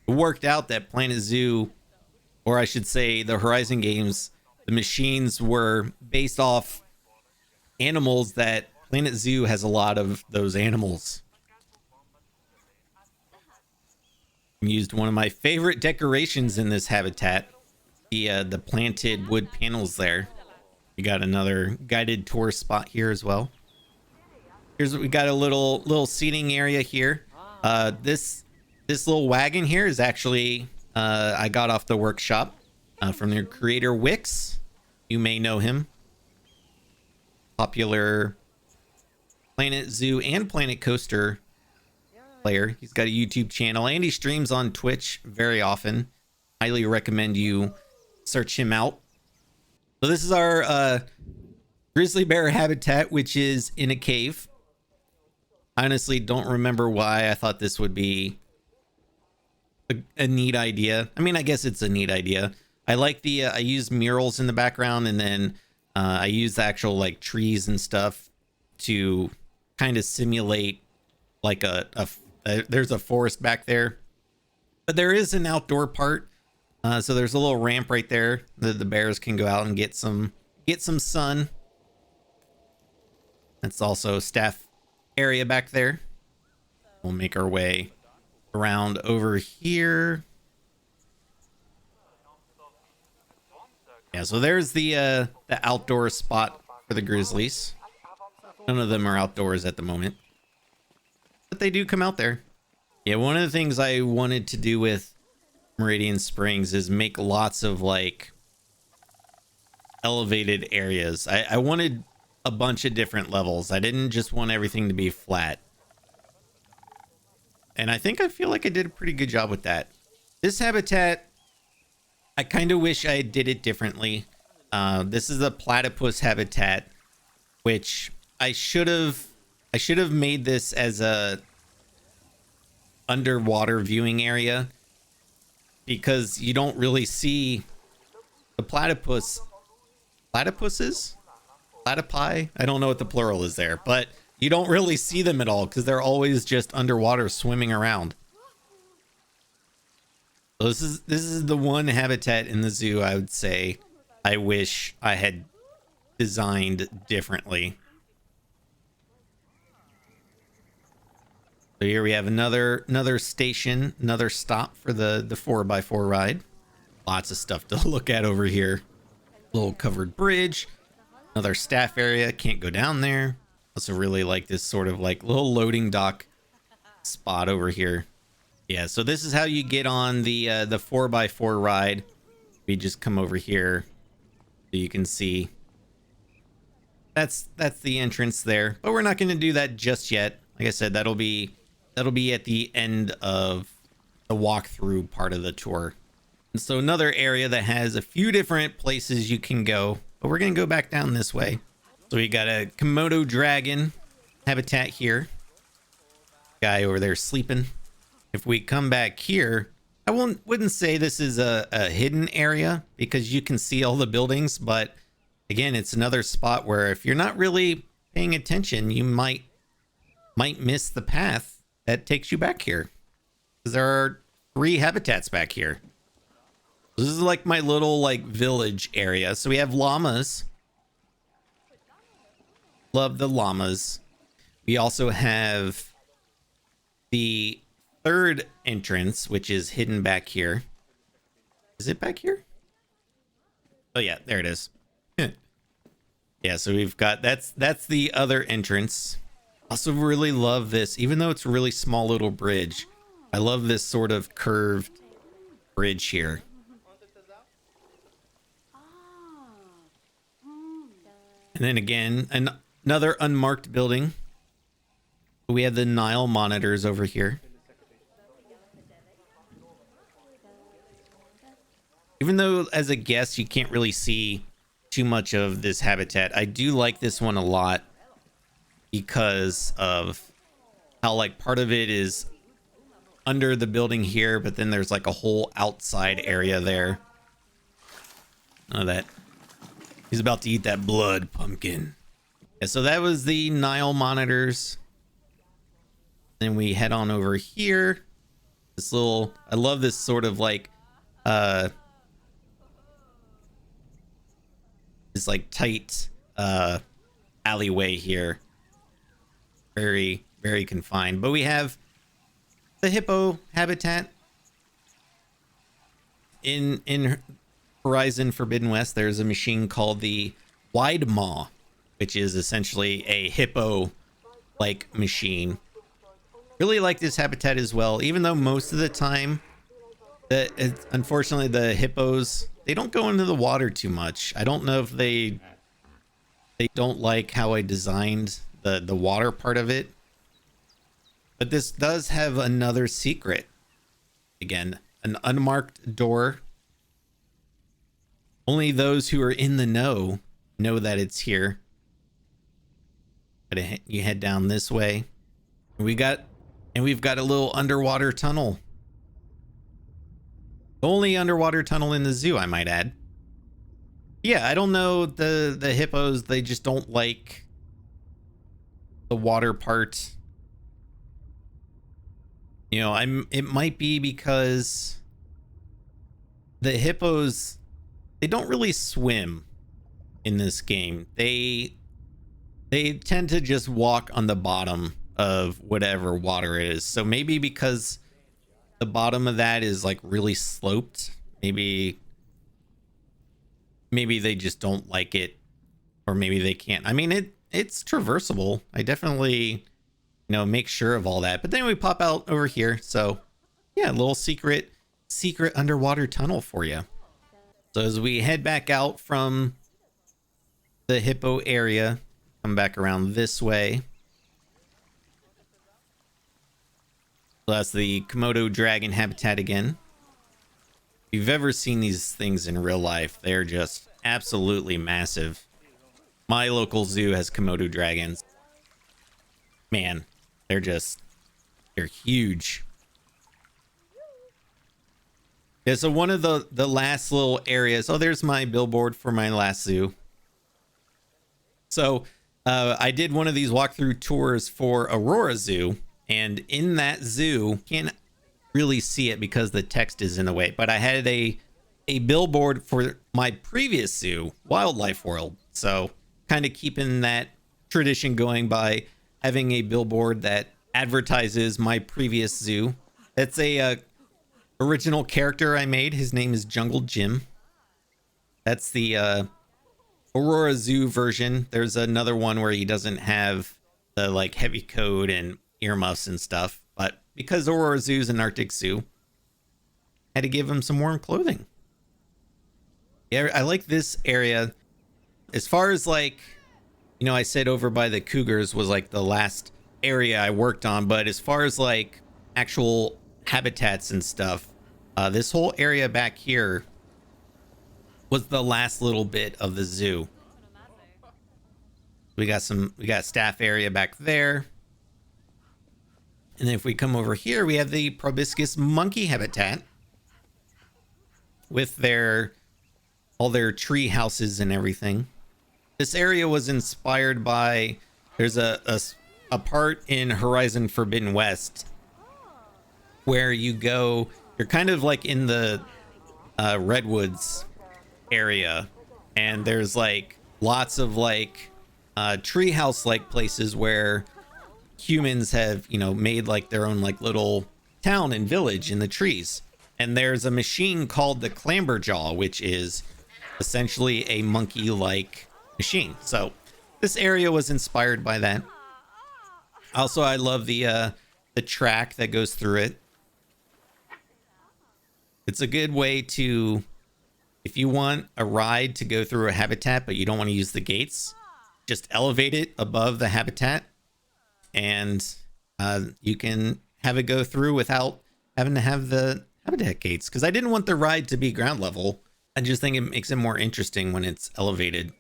it worked out that Planet Zoo, or I should say the Horizon games, the machines were based off animals that Planet Zoo has a lot of those animals. Used one of my favorite decorations in this habitat, the planted wood panels there. We got another guided tour spot here as well. We got a little seating area here. This little wagon here is actually I got off the workshop from their creator Wix. You may know him. Popular Planet Zoo and Planet Coaster player. He's got a YouTube channel and he streams on Twitch very often. Highly recommend you search him out. So this is our grizzly bear habitat, which is in a cave. I honestly don't remember why I thought this would be a neat idea. I mean, I guess it's a neat idea. I like the I use murals in the background, and then I use the actual like trees and stuff to kind of simulate like there's a forest back there, but there is an outdoor part. So there's a little ramp right there that the bears can go out and get some sun. That's also a staff area back there. We'll make our way around over here. Yeah, so there's the outdoor spot for the grizzlies. None of them are outdoors at the moment, but they do come out there. Yeah, one of the things I wanted to do with Meridian Springs is make lots of like elevated areas. I wanted a bunch of different levels. I didn't just want everything to be flat. And I feel like I did a pretty good job with that. This habitat, I kind of wish I did it differently. This is a platypus habitat, which I should have made this as a underwater viewing area, because you don't really see the platypuses. Platypi? I don't know what the plural is there, but you don't really see them at all because they're always just underwater swimming around. So this is the one habitat in the zoo I would say I wish I had designed differently. So here we have another station, another stop for the 4x4 ride. Lots of stuff to look at over here. Little covered bridge, another staff area. Can't go down there. Also really like this sort of like little loading dock spot over here. Yeah, so this is how you get on the 4x4 ride. We just come over here so you can see. That's the entrance there, but we're not going to do that just yet. Like I said, that'll be at the end of the walkthrough part of the tour. And so another area that has a few different places you can go. but we're gonna go back down this way. So we got a Komodo dragon habitat here. Guy over there sleeping. If we come back here, I wouldn't say this is a hidden area because you can see all the buildings, but again, it's another spot where if you're not really paying attention, you might miss the path that takes you back here. Because there are 3 habitats back here. This is like my little like village area. So we have llamas. Love the llamas. We also have the 3rd entrance, which is hidden back here. Is it back here? Oh yeah, there it is. Yeah, so we've got that's the other entrance. Also really love this, even though it's a really small little bridge. I love this sort of curved bridge here. And then again, another unmarked building. We have the Nile monitors over here. Even though as a guest, you can't really see too much of this habitat, I do like this one a lot because of how like part of it is under the building here, but then there's like a whole outside area there. Oh, that he's about to eat that blood pumpkin. Yeah, so that was the Nile monitors. Then we head on over here. This little, I love this sort of like this like tight alleyway here. Very, very confined. But we have the hippo habitat in Horizon Forbidden West. There's a machine called the Wide Maw, which is essentially a hippo like machine. Really like this habitat as well, even though most of the time unfortunately the hippos, they don't go into the water too much. I don't know if they don't like how I designed the water part of it. But this does have another secret. Again, an unmarked door. Only those who are in the know that it's here. But you head down this way. We've got a little underwater tunnel. The only underwater tunnel in the zoo, I might add. Yeah, I don't know, the hippos, they just don't like the water part. You know, it might be because the hippos, they don't really swim in this game. They tend to just walk on the bottom of whatever water it is. So maybe because the bottom of that is like really sloped, maybe they just don't like it, or maybe they can't. I mean, it's traversable. I definitely, make sure of all that. But then we pop out over here. So yeah, a little secret underwater tunnel for you. So as we head back out from the hippo area, come back around this way. So that's the Komodo dragon habitat again. If you've ever seen these things in real life, they're just absolutely massive. My local zoo has Komodo dragons. Man, they're huge. Yeah, so one of the last little areas. Oh, there's my billboard for my last zoo. So I did one of these walkthrough tours for Aurora Zoo, and in that zoo, can't really see it because the text is in the way, but I had a billboard for my previous zoo, Wildlife World. So kind of keeping that tradition going by having a billboard that advertises my previous zoo. That's a original character I made. His name is Jungle Jim. That's the Aurora Zoo version. There's another one where he doesn't have the like heavy coat and earmuffs and stuff, but because Aurora Zoo is an Arctic zoo, I had to give him some warm clothing. Yeah, I like this area. As far as like, I said over by the cougars was like the last area I worked on, but as far as like actual habitats and stuff, this whole area back here was the last little bit of the zoo. We got staff area back there. And if we come over here, we have the proboscis monkey habitat with all their tree houses and everything. This area was inspired by, there's a part in Horizon Forbidden West where you're kind of like in the redwoods area, and there's like lots of like treehouse like places where humans have, made like their own like little town and village in the trees. And there's a machine called the Clamberjaw, which is essentially a monkey like machine. So this area was inspired by that. Also, I love the track that goes through it. It's a good way to, if you want a ride to go through a habitat but you don't want to use the gates, just elevate it above the habitat, and you can have it go through without having to have the habitat gates, because I didn't want the ride to be ground level. I just think it makes it more interesting when it's elevated.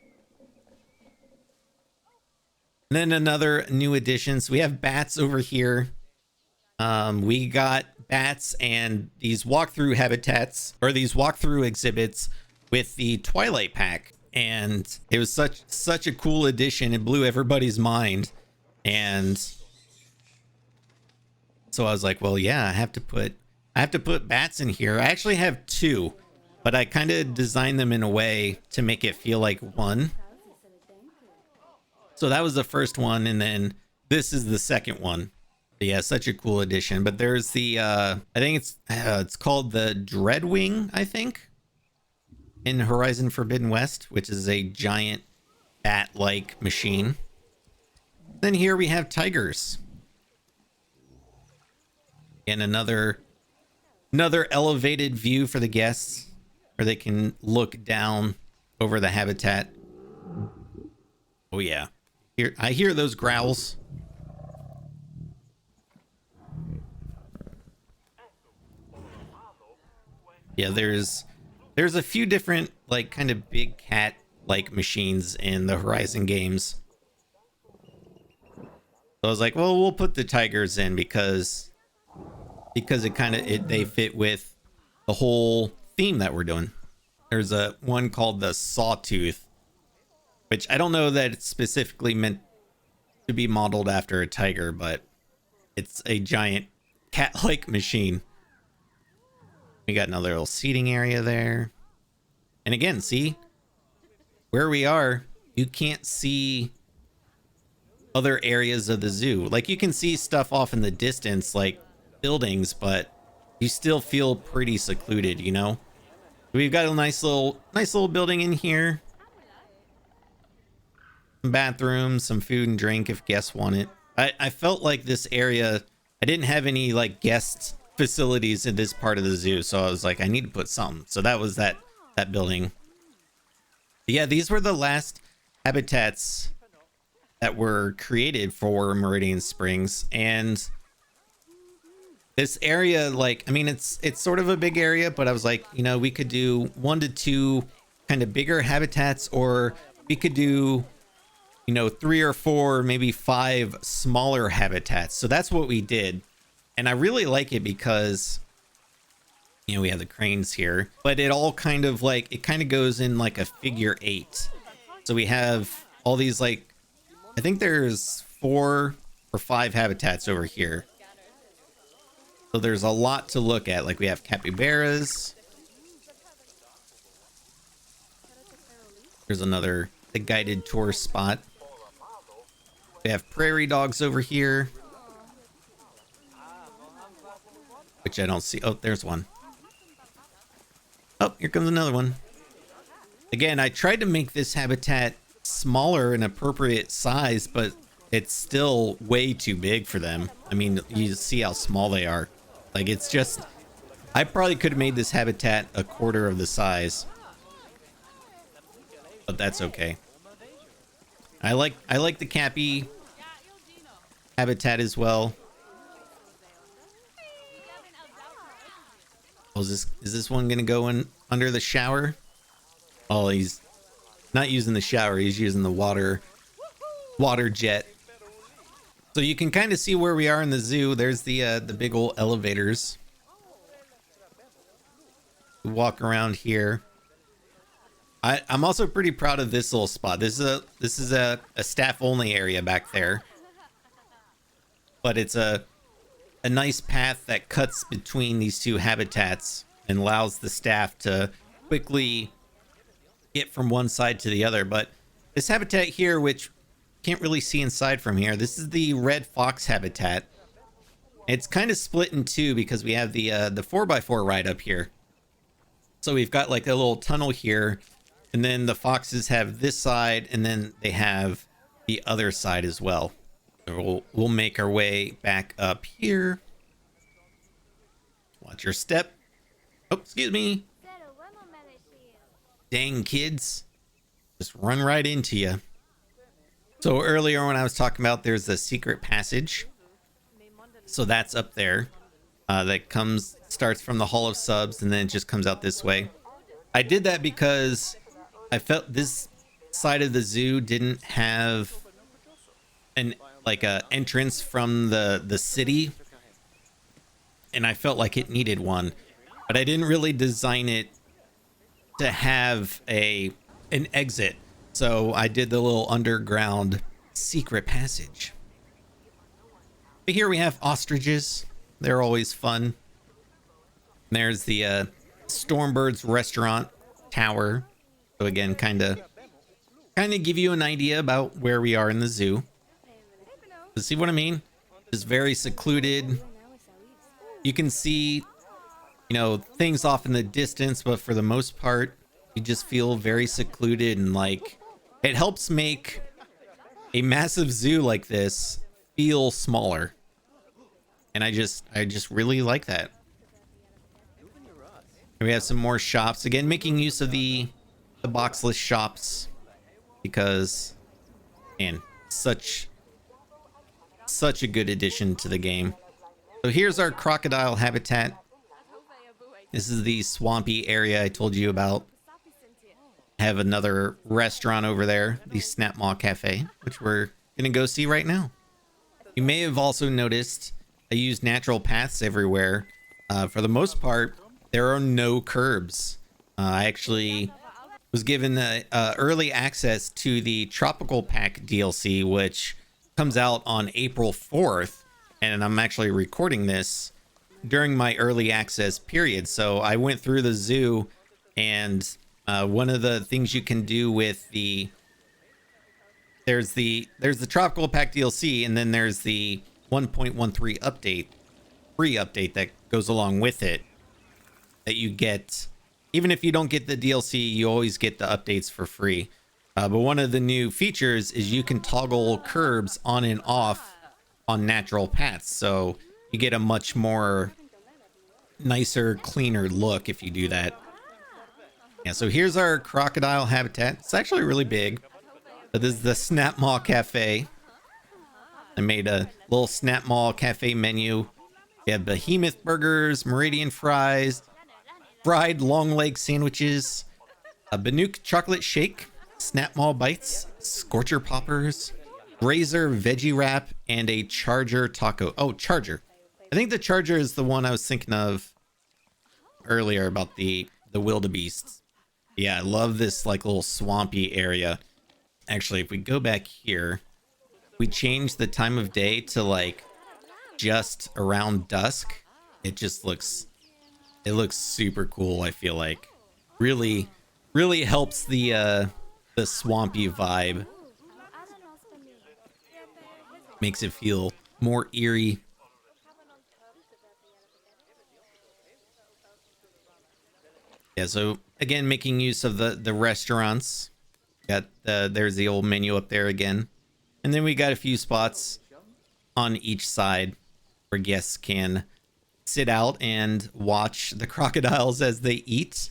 And then another new addition, so we have bats over here. We got bats and these walkthrough habitats, or these walkthrough exhibits with the Twilight Pack, and it was such a cool addition. It blew everybody's mind. And so I was like, well, yeah, I have to put bats in here. I actually have two, but I kind of designed them in a way to make it feel like one. So that was the first one, and then this is the second one. But yeah, such a cool addition. But there's the I think it's called the Dreadwing, I think, in Horizon Forbidden West, which is a giant bat-like machine. Then here we have tigers. And another elevated view for the guests, where they can look down over the habitat. Oh yeah. I hear those growls. Yeah, there's a few different like kind of big cat like machines in the Horizon games. So I was like, well, we'll put the tigers in because they fit with the whole theme that we're doing. There's a one called the Sawtooth, which I don't know that it's specifically meant to be modeled after a tiger, but it's a giant cat-like machine. We got another little seating area there. And again, see where we are, you can't see other areas of the zoo. Like, you can see stuff off in the distance, like buildings, but you still feel pretty secluded, you know? We've got a nice little building in here. Some bathrooms, some food and drink if guests want it. I felt like this area, I didn't have any like guest facilities in this part of the zoo, so I was like, I need to put something. So that was that building. But yeah, these were the last habitats that were created for Meridian Springs. And this area, like, I mean, it's sort of a big area, but I was like, you know, we could do 1 to 2 kind of bigger habitats, or we could do, you know, 3 or 4, maybe 5 smaller habitats. So that's what we did. And I really like it because, you know, we have the cranes here, but it all kind of like, it kind of goes in like a figure 8. So we have all these, like, I think there's 4 or 5 habitats over here. So there's a lot to look at. Like, we have capybaras. There's another guided tour spot. We have prairie dogs over here, which I don't see. Oh, there's one. Oh, here comes another one. Again, I tried to make this habitat smaller and appropriate size, but it's still way too big for them. I mean, you see how small they are. Like, it's just, I probably could have made this habitat a quarter of the size, but that's okay. I like the Cappy habitat as well. Oh, is this one gonna go in under the shower? Oh, he's not using the shower. He's using the water jet. So you can kind of see where we are in the zoo. There's the big old elevators. Walk around here. I'm also pretty proud of this little spot. This is a staff only area back there, but it's a nice path that cuts between these two habitats and allows the staff to quickly get from one side to the other. But this habitat here, which can't really see inside from here, this is the red fox habitat. It's kind of split in two because we have the 4x4 ride up here. So we've got like a little tunnel here, and then the foxes have this side, and then they have the other side as well. So we'll make our way back up here. Watch your step. Oh, excuse me. Dang kids. Just run right into you. So earlier when I was talking about there's a secret passage. So that's up there. That starts from the Hall of Subs and then it just comes out this way. I did that because I felt this side of the zoo didn't have an entrance from the city, and I felt like it needed one, but I didn't really design it to have an exit. So I did the little underground secret passage. But here we have ostriches. They're always fun. There's the Stormbird's restaurant tower. So again, kind of give you an idea about where we are in the zoo. So see what I mean? It's very secluded. You can see, things off in the distance, but for the most part, you just feel very secluded, and like it helps make a massive zoo like this feel smaller. And I just really like that. We have some more shops again, making use of the boxless shops because, man, such a good addition to the game. So here's our crocodile habitat. This is the swampy area I told you about. Have another restaurant over there, the Snapmaw Cafe, which we're gonna go see right now. You may have also noticed I use natural paths everywhere. For the most part, there are no curbs. I actually was given early access to the Tropical Pack DLC, which comes out on April 4th, and I'm actually recording this during my early access period. So I went through the zoo, and one of the things you can do with there's the Tropical Pack DLC, and then there's the 1.13 free update that goes along with it, that you get. Even if you don't get the DLC, you always get the updates for free. But one of the new features is you can toggle curbs on and off on natural paths, so you get a much more nicer, cleaner look if you do that. Yeah, so here's our crocodile habitat. It's actually really big. So this is the Snapmaw Cafe. I made a little Snapmaw Cafe menu. We have behemoth burgers, Meridian fries, fried long leg sandwiches, a Bannock chocolate shake, Snapmaw bites, Scorcher poppers, Razor veggie wrap, and a Charger taco. Oh, Charger. I think the Charger is the one I was thinking of earlier about the wildebeests. Yeah, I love this like little swampy area. Actually, if we go back here, we change the time of day to like just around dusk. It looks super cool. I feel like really helps the swampy vibe. Makes it feel more eerie. Yeah, so again, making use of the restaurants. Got there's the old menu up there again. And then we got a few spots on each side where guests can sit out and watch the crocodiles as they eat.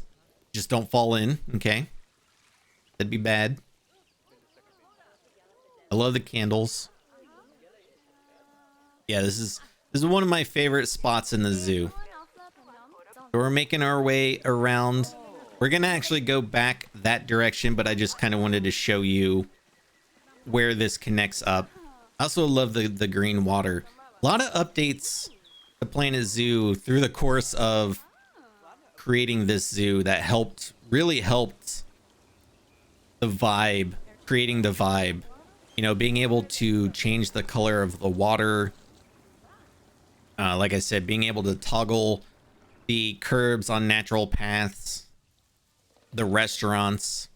Just don't fall in, okay? That'd be bad. I love the candles. Yeah, this is one of my favorite spots in the zoo. So we're making our way around We're gonna actually go back that direction, but I just kind of wanted to show you where this connects up. I also love the green water. A lot of updates to Planet Zoo through the course of creating this zoo that really helped the vibe, creating the vibe. You know, being able to change the color of the water. Like I said, being able to toggle the curbs on natural paths, the restaurants.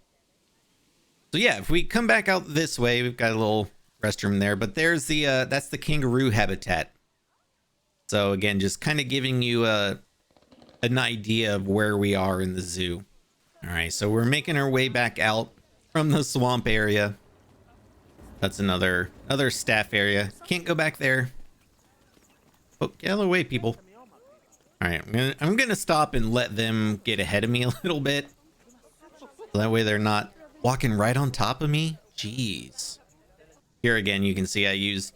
So yeah, if we come back out this way, we've got a little restroom there, but there's the that's the kangaroo habitat. So again, just kind of giving you an idea of where we are in the zoo. All right, so we're making our way back out from the swamp area. That's another staff area. Can't go back there. Oh, get out of the way, people. All right, I'm gonna stop and let them get ahead of me a little bit. So that way they're not walking right on top of me. Jeez. Here again, you can see I used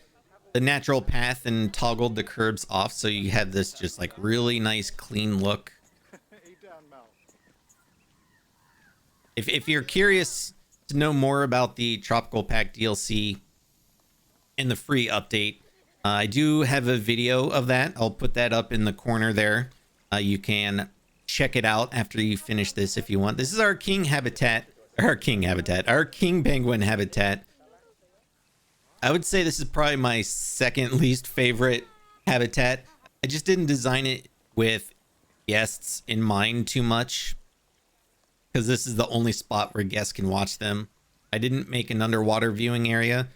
the natural path and toggled the curbs off, so you have this just like really nice clean look. If you're curious to know more about the Tropical Pack DLC and the free update, I do have a video of that. I'll put that up in the corner there. You can check it out after you finish this if you want. This is our king penguin habitat. I would say this is probably my second least favorite habitat. I just didn't design it with guests in mind too much, because this is the only spot where guests can watch them. I didn't make an underwater viewing area.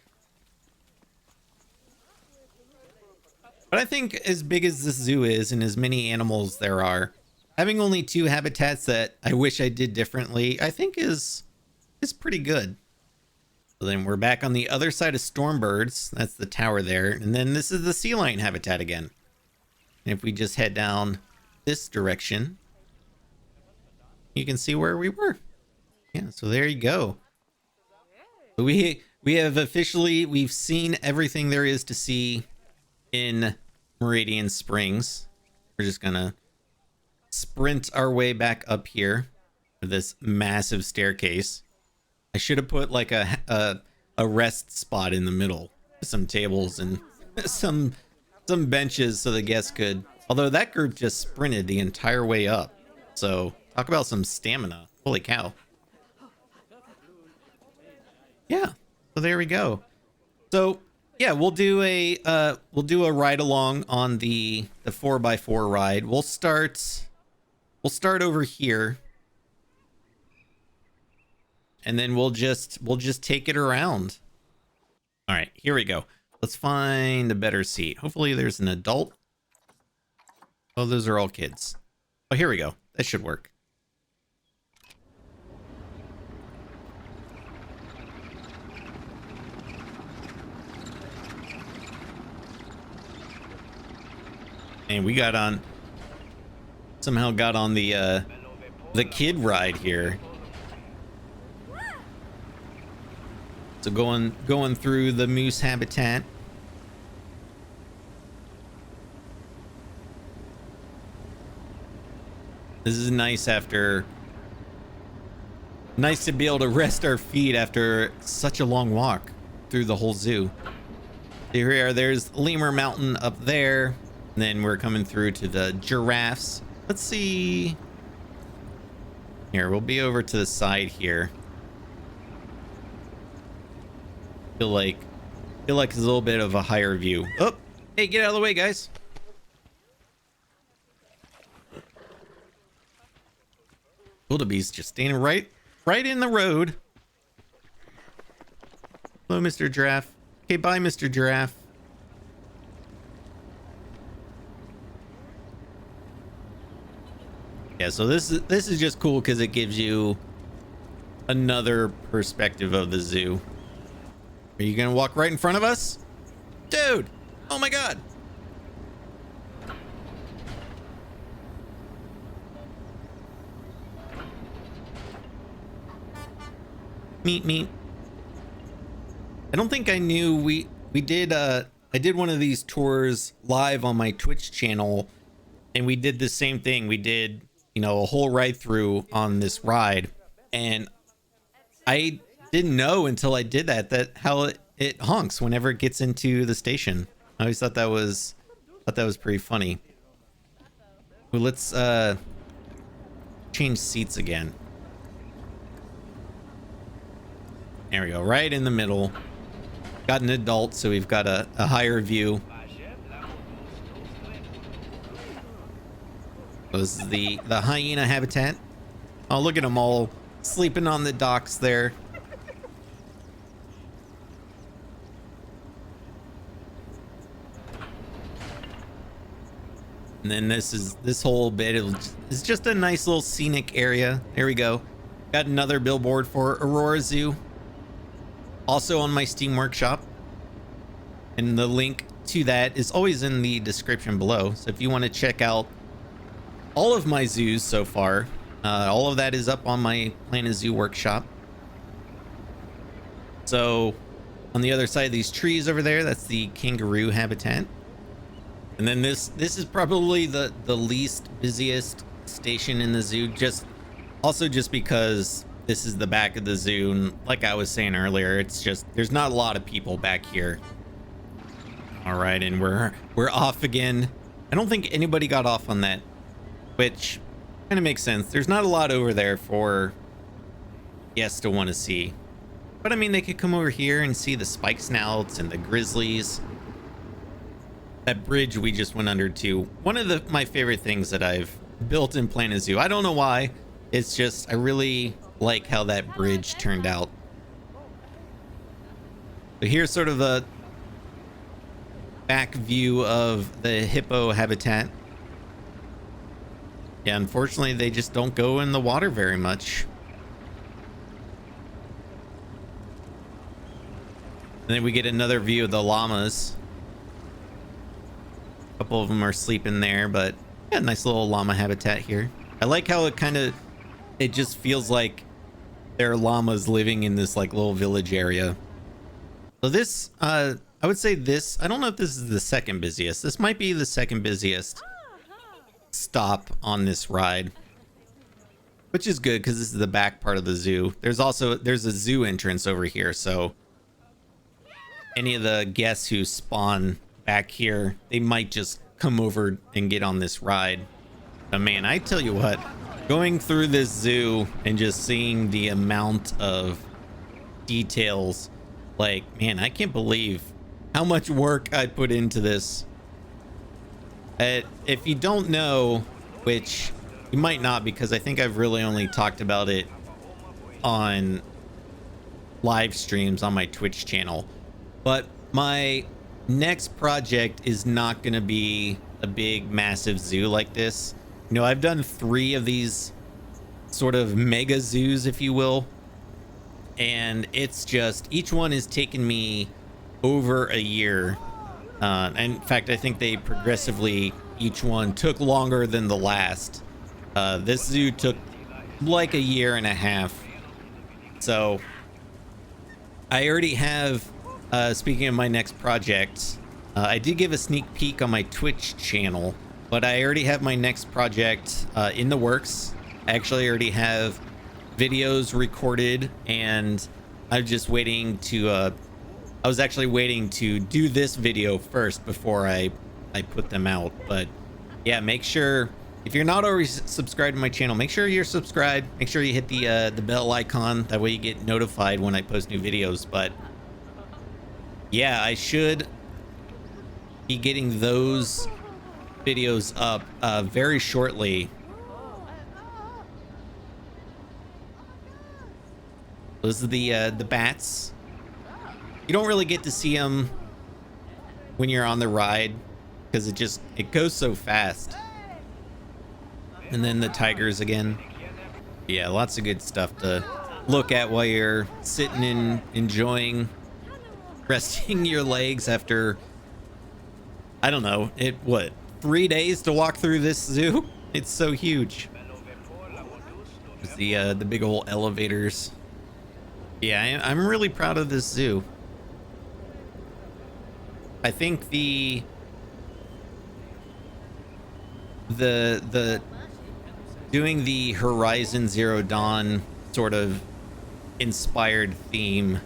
But I think as big as this zoo is and as many animals there are, having only 2 habitats that I wish I did differently, I think is pretty good. So then we're back on the other side of Stormbirds. That's the tower there. And then this is the sea lion habitat again. And if we just head down this direction, you can see where we were. Yeah, so there you go. We have officially, we've seen everything there is to see in Meridian Springs. We're just gonna sprint our way back up here with this massive staircase. I should have put like a rest spot in the middle, some tables and some benches so the guests could. Although that group just sprinted the entire way up, so talk about some stamina. Holy cow! Yeah, so there we go. So yeah, we'll do a ride along on the 4x4 ride. We'll start over here. And then we'll just take it around. All right, here we go. Let's find a better seat. Hopefully there's an adult. Oh, those are all kids. Oh, here we go. That should work. And we somehow got on the kid ride here. So going through the moose habitat. This is nice to be able to rest our feet after such a long walk through the whole zoo. There's Lemur Mountain up there. And then we're coming through to the giraffes. Let's see. Here, we'll be over to the side here. Feel like it's a little bit of a higher view. Oh, hey, get out of the way, guys. Wildebeest just standing right in the road. Hello, Mr. Giraffe. Okay, bye, Mr. Giraffe. Yeah, so this is just cool because it gives you another perspective of the zoo. Are you gonna walk right in front of us? Dude! Oh my god! Meet. I don't think I knew we did I did one of these tours live on my Twitch channel, and we did the same thing. We did, you know, a whole ride through on this ride, and I didn't know until I did that how it honks whenever it gets into the station. I always thought that was pretty funny. Well, let's change seats again. There we go, right in the middle. Got an adult, so we've got a higher view. This is the hyena habitat. Oh, look at them all sleeping on the docks there. And then this whole bit is just a nice little scenic area. There we go. Got another billboard for Aurora Zoo. Also on my Steam Workshop. And the link to that is always in the description below. So if you want to check out all of my zoos so far, all of that is up on my Planet Zoo Workshop. So on the other side of these trees over there, that's the kangaroo habitat. And then this is probably the least busiest station in the zoo, just because this is the back of the zoo, and like I was saying earlier, it's just there's not a lot of people back here. All right, and we're off again. I don't think anybody got off on that, which kind of makes sense. There's not a lot over there for guests to want to see, but I mean, they could come over here and see the spike snouts and the grizzlies. That bridge we just went under too. One of my favorite things that I've built in Planet Zoo. I don't know why. It's just I really like how that bridge turned out. But here's sort of a back view of the hippo habitat. Yeah, unfortunately, they just don't go in the water very much. And then we get another view of the llamas. A couple of them are sleeping there, but yeah, nice little llama habitat here. I like how it just feels like there are llamas living in this like little village area. So this, I would say this, I don't know if this is the second busiest. This might be the second busiest stop on this ride, which is good because this is the back part of the zoo. There's a zoo entrance over here, so any of the guests who spawn back here, they might just come over and get on this ride. But man, I tell you what, going through this zoo and just seeing the amount of details, like, man, I can't believe how much work I put into this. If you don't know, which you might not, because I think I've really only talked about it on live streams on my Twitch channel, but my next project is not going to be a big, massive zoo like this. You know, I've done 3 of these sort of mega zoos, if you will, and it's just each one has taken me over a year. And in fact, I think they progressively, each one took longer than the last. This zoo took like a year and a half. So I already have, speaking of my next project, I did give a sneak peek on my Twitch channel, but I already have my next project in the works. I actually already have videos recorded, and I'm just waiting to I was actually waiting to do this video first before I put them out. But yeah, make sure, if you're not already subscribed to my channel, make sure you're subscribed. Make sure you hit the bell icon. That way you get notified when I post new videos. But yeah, I should be getting those videos up very shortly. Those are the bats. You don't really get to see them when you're on the ride because it goes so fast. And then the tigers again. Yeah, lots of good stuff to look at while you're sitting and enjoying, resting your legs after, I don't know, 3 days to walk through this zoo? It's so huge. There's the big old elevators. Yeah, I'm really proud of this zoo. I think the doing the Horizon Zero Dawn sort of inspired theme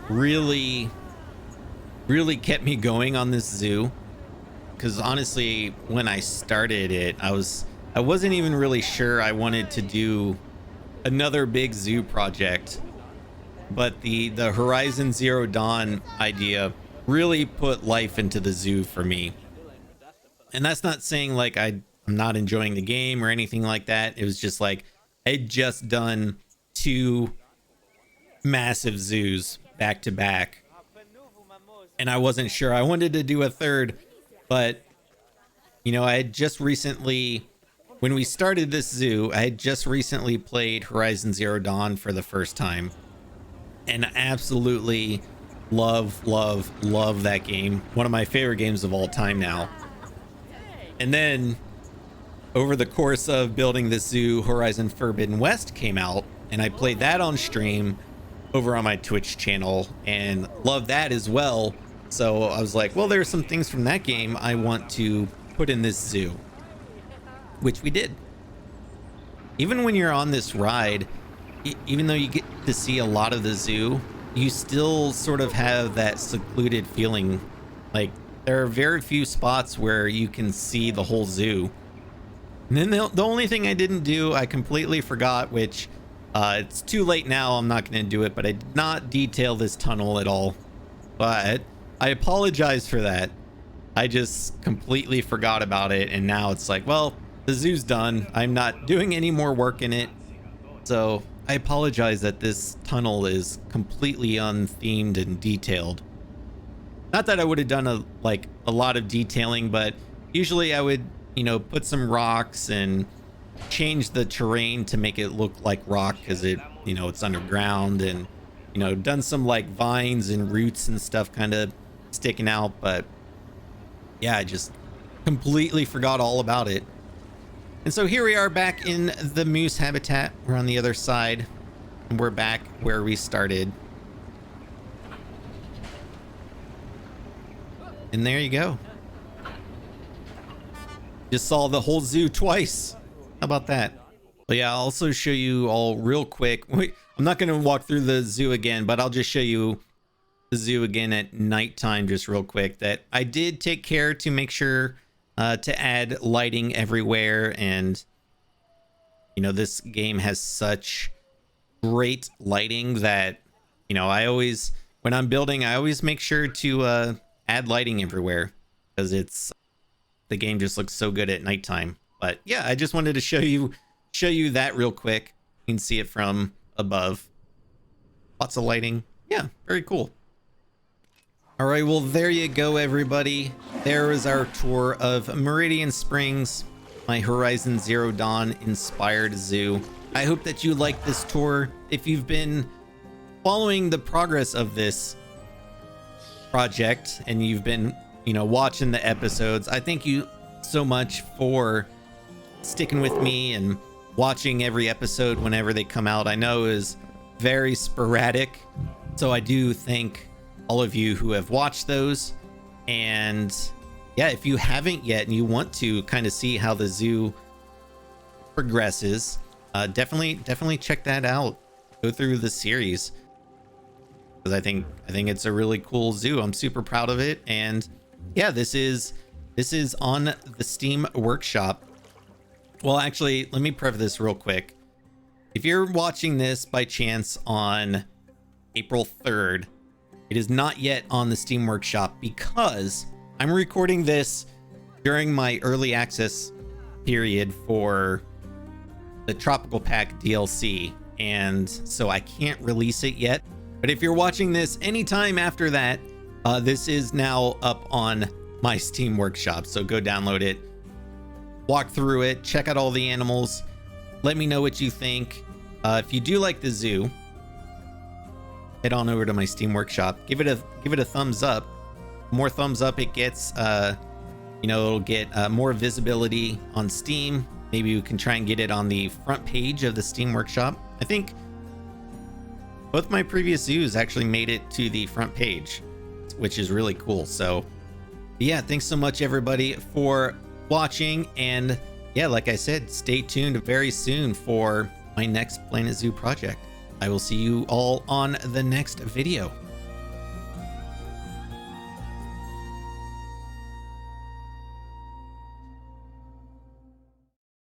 really kept me going on this zoo, because honestly when I started it, I wasn't even really sure I wanted to do another big zoo project, but the Horizon Zero Dawn idea really put life into the zoo for me. And that's not saying like I'm not enjoying the game or anything like that. It was just like I'd just done 2 massive zoos back to back, and I wasn't sure I wanted to do a third. But you know, I had just recently, when we started this zoo, I had just recently played Horizon Zero Dawn for the first time, and absolutely love that game. One of my favorite games of all time now. And then over the course of building this zoo, Horizon Forbidden West came out, and I played that on stream over on my Twitch channel and loved that as well. So I was like, well, there's some things from that game I want to put in this zoo, which we did. Even when you're on this ride, even though you get to see a lot of the zoo, you still sort of have that secluded feeling. Like, there are very few spots where you can see the whole zoo. And then the only thing I didn't do, I completely forgot, which it's too late now, I'm not going to do it, but I did not detail this tunnel at all. But I apologize for that. I just completely forgot about it, and now it's like, well, the zoo's done. I'm not doing any more work in it. So I apologize that this tunnel is completely unthemed and detailed. Not that I would have done a lot of detailing, but usually I would, you know, put some rocks and change the terrain to make it look like rock, because it, you know, it's underground, and, you know, done some like vines and roots and stuff kind of sticking out. But yeah, I just completely forgot all about it. And so here we are back in the moose habitat. We're on the other side, and we're back where we started. And there you go. Just saw the whole zoo twice. How about that? But yeah, I'll also show you all real quick. Wait, I'm not going to walk through the zoo again, but I'll just show you the zoo again at nighttime just real quick. That I did take care to make sure to add lighting everywhere. And, you know, this game has such great lighting that, you know, I always, when I'm building, I always make sure to add lighting everywhere, because the game just looks so good at nighttime. But yeah, I just wanted to show you that real quick. You can see it from above. Lots of lighting. Yeah, very cool. All right, well, there you go, everybody. There is our tour of Meridian Springs, my Horizon Zero Dawn inspired zoo. I hope that you liked this tour. If you've been following the progress of this project and you've been, you know, watching the episodes, I thank you so much for sticking with me and watching every episode whenever they come out. I know it is very sporadic, so I do thank all of you who have watched those. And yeah, if you haven't yet and you want to kind of see how the zoo progresses, definitely check that out. Go through the series, because I think it's a really cool zoo. I'm super proud of it. And yeah, this is on the Steam Workshop. Well, actually, let me preface this real quick. If you're watching this by chance on April 3rd, it is not yet on the Steam Workshop, because I'm recording this during my early access period for the Tropical Pack DLC, and so I can't release it yet. But if you're watching this anytime after that, this is now up on my Steam Workshop. So go download it, walk through it, check out all the animals. Let me know what you think. If you do like the zoo, head on over to my Steam Workshop. Give it a thumbs up. The more thumbs up it gets, you know, it'll get more visibility on Steam. Maybe we can try and get it on the front page of the Steam Workshop. I think both my previous zoos actually made it to the front page, which is really cool. So yeah, thanks so much everybody for watching. And yeah, like I said, stay tuned very soon for my next Planet Zoo project. I will see you all on the next video.